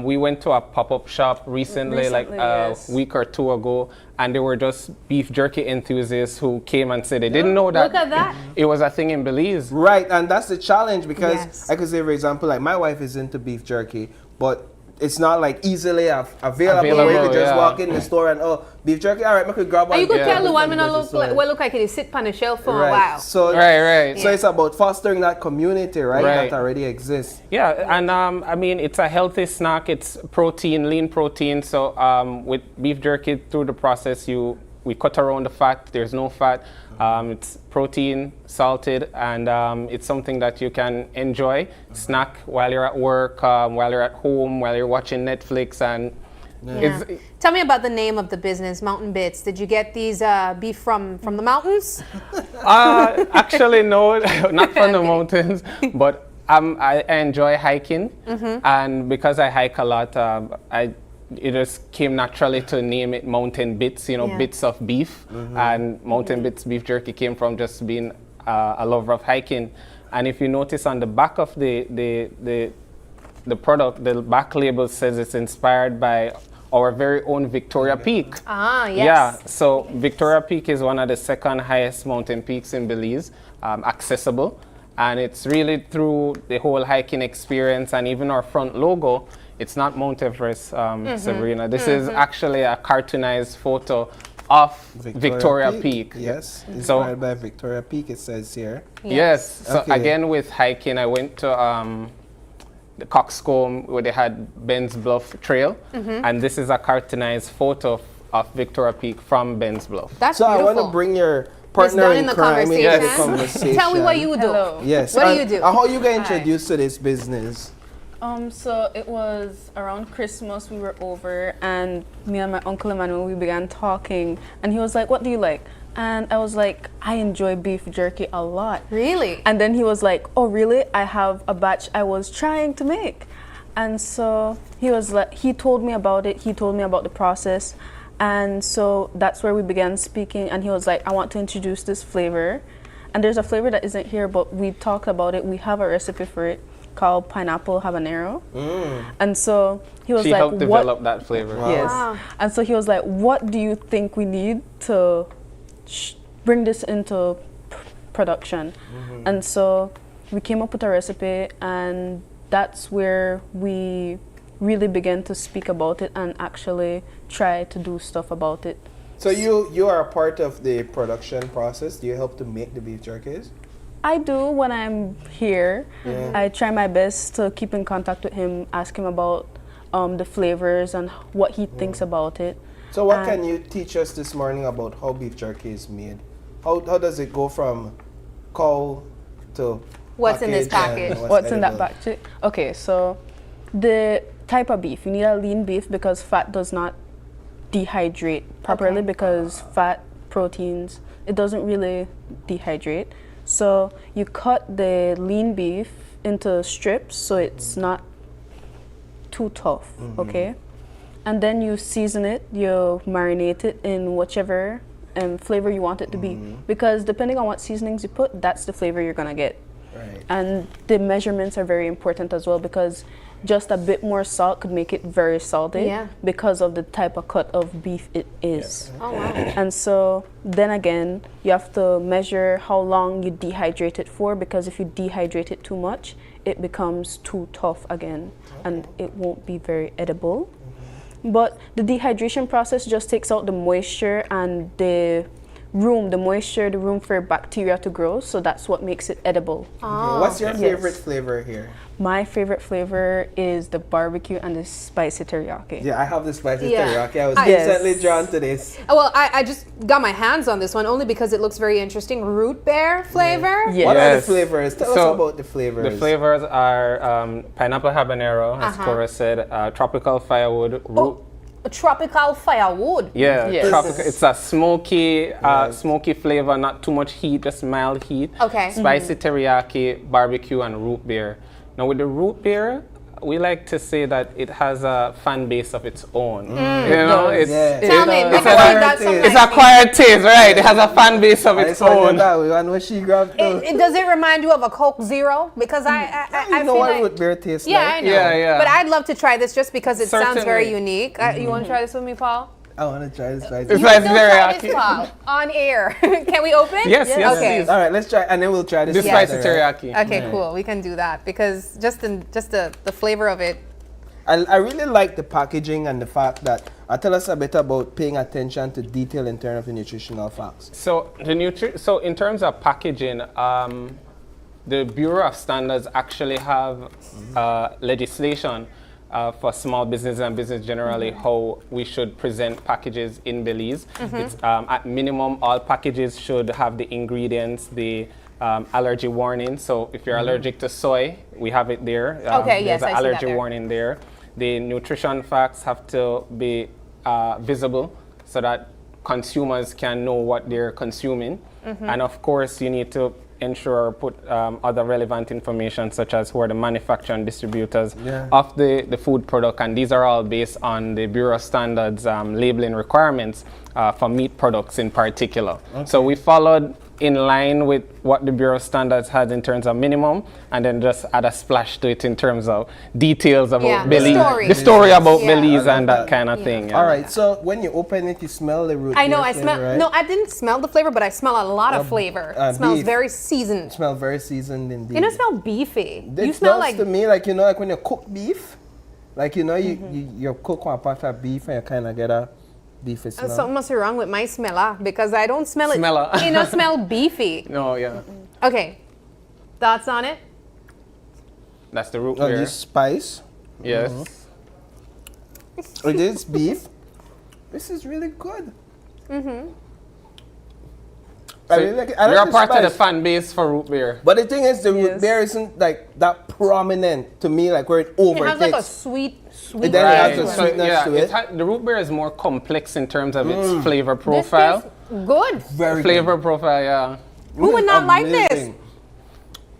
We went to a pop-up shop recently like a week or two ago, and there were just beef jerky enthusiasts who came and said they didn't know that, Look at that. It was a thing in Belize. Right, and that's the challenge, because I could say, for example, like my wife is into beef jerky, but it's not like easily available where you could just walk in the store and beef jerky, all right, I could grab one. You could tell the one when I look like it sit on the shelf for a while. So it's about fostering that community, right? That already exists. Yeah, and I mean, it's a healthy snack. It's protein, lean protein. So with beef jerky, through the process, you we cut around the fat. There's no fat. It's protein, salted, and it's something that you can enjoy, snack while you're at work, while you're at home, while you're watching Netflix, and Tell me about the name of the business, Mountain Bits. Did you get these beef from the mountains? Actually, no, not from the mountains, but I enjoy hiking, and because I hike a lot, it just came naturally to name it Mountain Bits, bits of beef, and Mountain Bits beef jerky came from just being a lover of hiking. And if you notice on the back of the product, the back label says it's inspired by our very own Victoria Peak. Ah, yes. Yeah, so Victoria Peak is one of the second highest mountain peaks in Belize, accessible. And it's really through the whole hiking experience and even our front logo, it's not Mount Everest, Sabrina. This is actually a cartoonized photo of Victoria Peak. Yes, inspired by Victoria Peak, it says here. Yes, so again with hiking, I went to the Coxcomb where they had Ben's Bluff Trail, and this is a cartoonized photo of Victoria Peak from Ben's Bluff. That's so beautiful. I want to bring your partner in crime into the conversation. Tell me what you do. Hello. Yes. What do you do? How you get introduced to this business? So it was around Christmas, we were over, and me and my uncle Emmanuel, we began talking, and he was like, what do you like? And I was like, I enjoy beef jerky a lot. Really? And then he was like, oh really? I have a batch I was trying to make. And so he was like, he told me about it, he told me about the process. And so that's where we began speaking, and he was like, I want to introduce this flavor. And there's a flavor that isn't here, but we talked about it. We have a recipe for it called pineapple habanero. And so he was she like, helped develop that flavor. Wow. Yes. And so he was like, what do you think we need to bring this into production? And so we came up with a recipe, and that's where we really began to speak about it and actually try to do stuff about it. So you are a part of the production process. Do you help to make the beef jerkies? I do when I'm here. Yeah. I try my best to keep in contact with him, ask him about the flavors and what he thinks about it. So what can you teach us this morning about how beef jerky is made? How does it go from cow to what's in this package? What's in that package? Okay, so the type of beef, you need a lean beef because fat does not dehydrate properly because fat, proteins, it doesn't really dehydrate. So you cut the lean beef into strips so it's not too tough, okay? And then you season it, you marinate it in whichever flavor you want it to be. Because depending on what seasonings you put, that's the flavor you're gonna get. Right. And the measurements are very important as well because just a bit more salt could make it very salty because of the type of cut of beef it is. Oh, wow. And so then again, you have to measure how long you dehydrate it for because if you dehydrate it too much, it becomes too tough again and it won't be very edible. But the dehydration process just takes out the moisture and the room for bacteria to grow, so that's what makes it edible. Okay. What's your favorite flavor here? My favorite flavor is the barbecue and the spicy teriyaki. Yeah, I have the spicy teriyaki. I was instantly drawn to this. Well, I just got my hands on this one only because it looks very interesting. Root beer flavor? Yeah. What are the flavors? Tell us about the flavors. The flavors are pineapple habanero, as Cora said, tropical firewood, root. A tropical firewood. Yeah, it's a smoky, smoky flavor, not too much heat, just mild heat. Okay. Spicy teriyaki, barbecue, and root beer. Now with the root beer, we like to say that it has a fan base of its own. You know, it's acquired taste, right? It has a fan base of its own. Does it remind you of a Coke Zero? Because I know feel what like root beer tastes yeah, like. I know. Yeah. But I'd love to try this just because it sounds Certainly. very unique. You want to try this with me, Paul? I want to try this spicy. You can still try this, Paul, on air. Can we open? Yes, okay. please. All right, let's try, and then we'll try this spicy teriyaki. Okay, cool. We can do that because just the flavor of it. I really like the packaging and the fact that tell us a bit about paying attention to detail in terms of the nutritional facts. So so in terms of packaging, the Bureau of Standards actually have legislation for small business and business generally how we should present packages in Belize. It's at minimum, all packages should have the ingredients, the allergy warning. So if you're allergic to soy, we have it there. There's an allergy warning there. The nutrition facts have to be visible so that consumers can know what they're consuming. And of course, you need to ensure or put other relevant information such as who are the manufacturer and distributors of the food product, and these are all based on the Bureau standards labeling requirements for meat products in particular. So we followed in line with what the Bureau standards had in terms of minimum, and then just add a splash to it in terms of details about Belize, the story about Belize and that kind of thing. All right, so when you open it, you smell the root. I know, I flavor, smell. right? No, I didn't smell the flavor, but I smell a lot of flavor. It smells beef. very seasoned. It smells very seasoned indeed. You don't smell beefy. It You smell smells like to me like, you know, like when you cook beef, like, you know, you cook one pot of beef and you kind of get a beefy smell. something must be wrong with my smell, because I don't smell it. Smeller. You know, smell beefy. No, yeah. Okay, thoughts on it? That's the root Oh, beer. this spice. Yes. It is beef. This is really good. I really like it. I We're like a part of the spice. fan base for root beer. But the thing is, the root beer isn't like that prominent to me, like where it It overtakes. has like a sweet It then has the So, sweetness yeah, to it. the root beer is more complex in terms of its flavor profile. This tastes good. Very Flavor profile, yeah. Who would not like this? Amazing.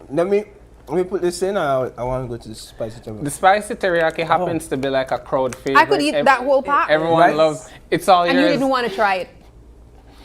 Let me put this in. I want to go to the spicy teriyaki. The spicy teriyaki happens to be like a crowd favorite. I could eat that whole pack. Everyone loves. It's all And you yours. didn't want to try it.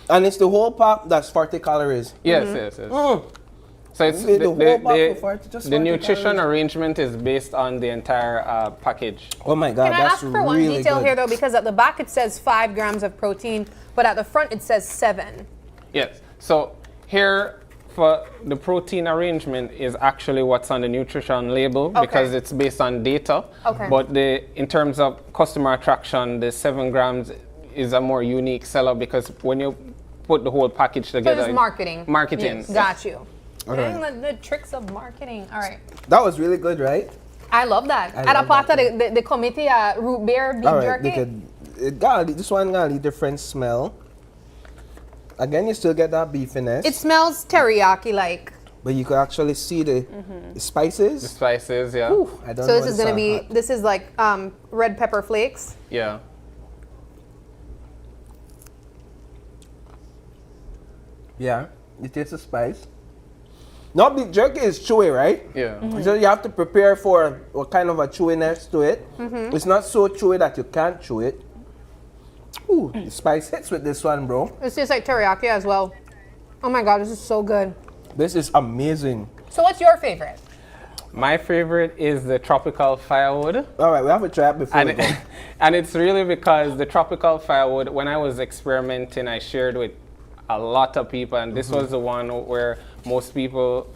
And it's the whole pack that's 40 calories. Yes, yes. So it's The whole pack for 40, just the 40 nutrition calories. arrangement is based on the entire package. Oh my God, Can I that's ask for one really detail good. here though? Because at the back it says 5 grams of protein, but at the front it says 7. Yes. So here for the protein arrangement is actually what's on the nutrition label because it's based on data. Okay. But in terms of customer attraction, the 7 grams is a more unique seller because when you put the whole package So together, it's marketing. Marketing. Yes. Got you. Okay. Dang, the tricks of marketing. All right. That was really good, right? I love that. I At a love part that, of the committee, root beer, beef All right, jerky. this one got a different smell. Again, you still get that beefiness. It smells teriyaki like. But you can actually see the spices. The spices, yeah. I don't So know this is gonna be. This is like red pepper flakes. Yeah. Yeah, you taste the spice. Not beef jerky is chewy, right? Yeah. So you have to prepare for what kind of a chewiness to it. It's not so chewy that you can't chew it. Ooh, the spice hits with this one, bro. It tastes like teriyaki as well. Oh my God, this is so good. This is amazing. So what's your favorite? My favorite is the tropical firewood. All right, we have to try it before we go. And it's really because the tropical firewood, when I was experimenting, I shared with a lot of people, and this was the one where most people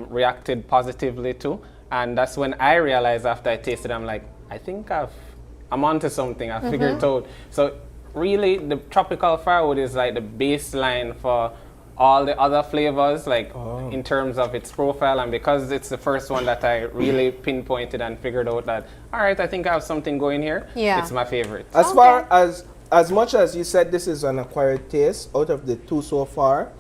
reacted positively to. And that's when I realized after I tasted, I'm like, I think I'm onto something. I figured it out. So really, the tropical firewood is like the baseline for all the other flavors, like in terms of its profile. And because it's the first one that I really pinpointed and figured out that, all right, I think I have something going here. Yeah. It's my favorite. As far as much as you said this is an acquired taste, out of the two so far,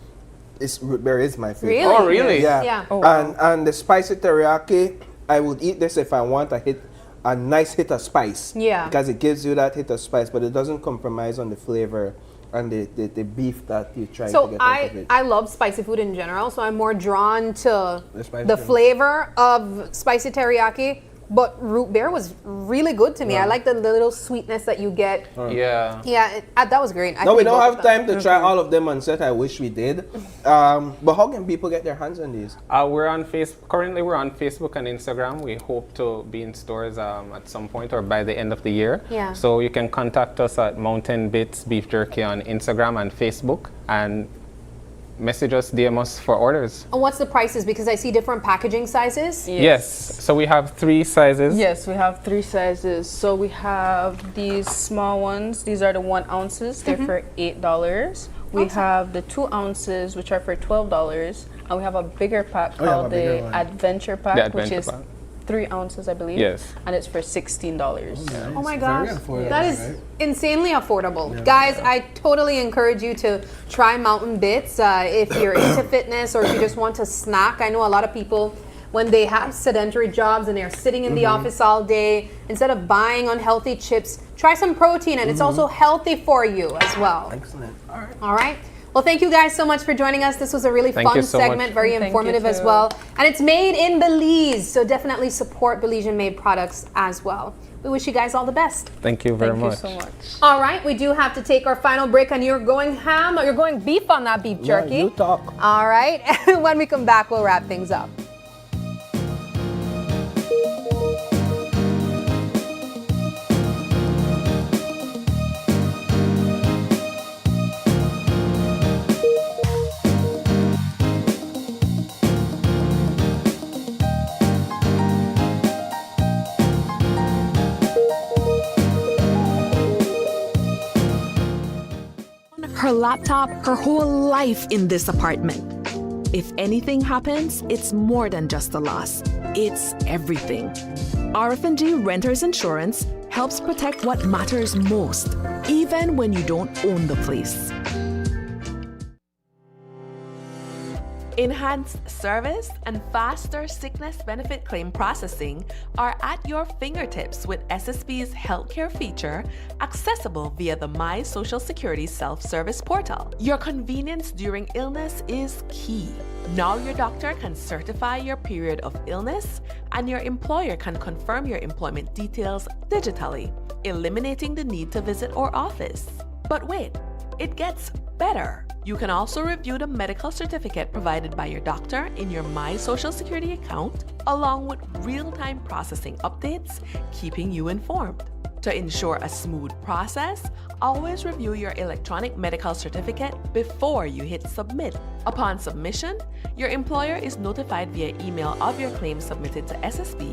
root beer is my favorite. Really? Oh, really? Yeah. Yeah. Oh, wow. And the spicy teriyaki, I would eat this if I want a nice hit of spice. Yeah. Because it gives you that hit of spice, but it doesn't compromise on the flavor and the beef that you're trying to So get out of it. I love spicy food in general, so I'm more drawn to spicy the one. flavor of spicy teriyaki. But root beer was really good to me. I like the little sweetness that you get. Yeah. Yeah, that was great. No, we don't have time to try all of them on set. I wish we did. But how can people get their hands on these? We're on currently we're on Facebook and Instagram. We hope to be in stores at some point or by the end of the year. Yeah. So you can contact us at Mountain Bits Beef Jerky on Instagram and Facebook and message us, DM us for orders. And what's the prices? Because I see different packaging sizes. Yes. So we have 3 sizes. Yes, we have 3 sizes. So we have these small ones. These are the 1 ounces. They're for $8. We have the 2 ounces, which are for $12. And we have a bigger pack called the Adventure Pack, which is 3 ounces, I believe. Yes. And it's for $16. Oh my gosh, that is insanely affordable. Guys, I totally encourage you to try Mountain Bits if you're into fitness or if you just want to snack. I know a lot of people, when they have sedentary jobs and they're sitting in the office all day, instead of buying unhealthy chips, try some protein, and it's also healthy for you as well. Excellent. All right. Well, thank you guys so much for joining us. This was a really fun segment, very informative as well. And it's made in Belize, so definitely support Belizean-Made products as well. We wish you guys all the best. Thank you very much. Thank you so much. All right, we do have to take our final break, and you're going ham, or you're going beef on that beef jerky. Yeah, you talk. All right. When we come back, we'll wrap things up. Her laptop, her whole life in this apartment. If anything happens, it's more than just a loss. It's everything. RF&G Renters Insurance helps protect what matters most, even when you don't own the place. Enhanced service and faster sickness benefit claim processing are at your fingertips with SSB's healthcare feature, accessible via the My Social Security self-service portal. Your convenience during illness is key. Now your doctor can certify your period of illness, and your employer can confirm your employment details digitally, eliminating the need to visit our office. But wait, it gets better. You can also review the medical certificate provided by your doctor in your My Social Security account, along with real-time processing updates, keeping you informed. To ensure a smooth process, always review your electronic medical certificate before you hit submit. Upon submission, your employer is notified via email of your claim submitted to SSB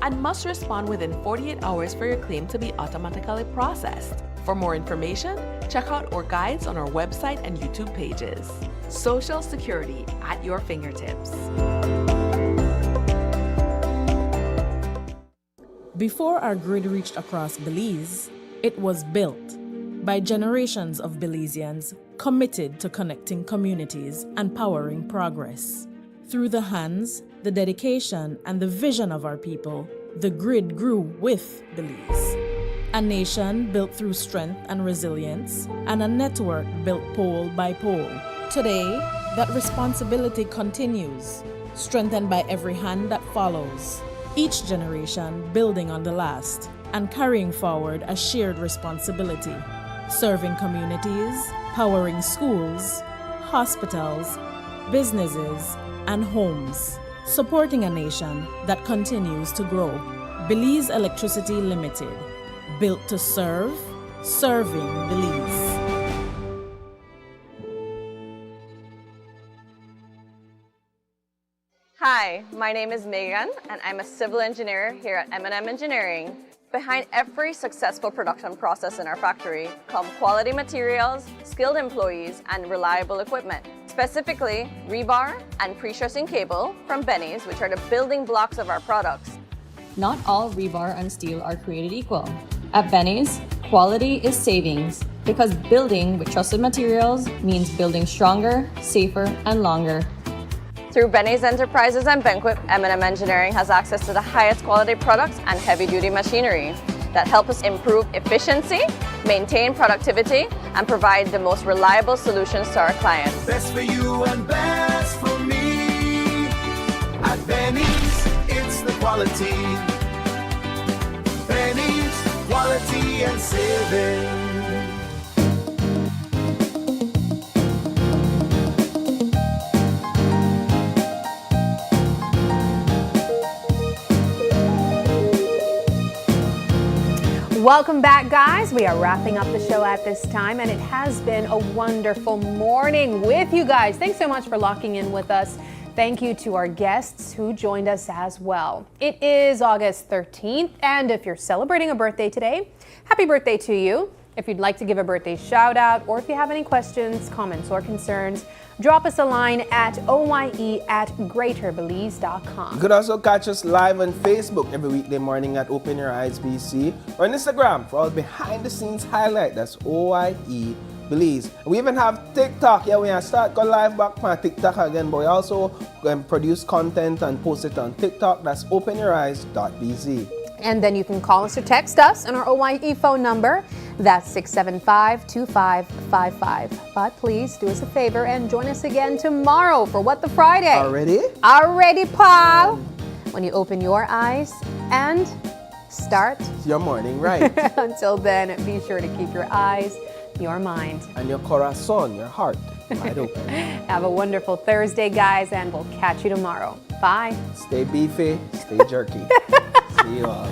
and must respond within 48 hours for your claim to be automatically processed. For more information, check out our guides on our website and YouTube pages. Social Security at your fingertips. Before our grid reached across Belize, it was built by generations of Belizeans committed to connecting communities and powering progress. Through the hands, the dedication, and the vision of our people, the grid grew with Belize. A nation built through strength and resilience, and a network built pole by pole. Today, that responsibility continues, strengthened by every hand that follows, each generation building on the last and carrying forward a shared responsibility, serving communities, powering schools, hospitals, businesses, and homes, supporting a nation that continues to grow. Belize Electricity Limited. Built to serve, serving Belize. Hi, my name is Megan, and I'm a civil engineer here at M&M Engineering. Behind every successful production process in our factory come quality materials, skilled employees, and reliable equipment. Specifically, rebar and pre-stressing cable from Benny's, which are the building blocks of our products. Not all rebar and steel are created equal. At Benny's, quality is savings, because building with trusted materials means building stronger, safer, and longer. Through Benny's Enterprises and Banquet, M&M Engineering has access to the highest quality products and heavy-duty machinery that help us improve efficiency, maintain productivity, and provide the most reliable solutions to our clients. Best for you and best for me. At Benny's, it's the quality. Benny's, quality and saving. Welcome back, guys. We are wrapping up the show at this time, and it has been a wonderful morning with you guys. Thanks so much for locking in with us. Thank you to our guests who joined us as well. It is August 13th, and if you're celebrating a birthday today, happy birthday to you. If you'd like to give a birthday shout out, or if you have any questions, comments, or concerns, drop us a line at oye@greaterbelize.com. You could also catch us live on Facebook every weekday morning at Open Your Eyes BC, or on Instagram for all behind the scenes highlight. That's OYE Belize. We even have TikTok. Yeah, we are start go live back on TikTok again, but we also produce content and post it on TikTok. That's openyoureyes.bz. And then you can call us or text us on our OYE phone number. That's 675-2555. But please do us a favor and join us again tomorrow for What the Friday. Already, pal. When you open your eyes and start your morning right. Until then, be sure to keep your eyes, your mind, and your corazon, your heart, wide open. Have a wonderful Thursday, guys, and we'll catch you tomorrow. Bye. Stay beefy, stay jerky. See you all.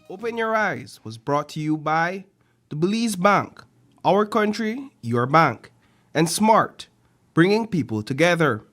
Open Your Eyes was brought to you by the Belize Bank, our country, your bank, and Smart, bringing people together.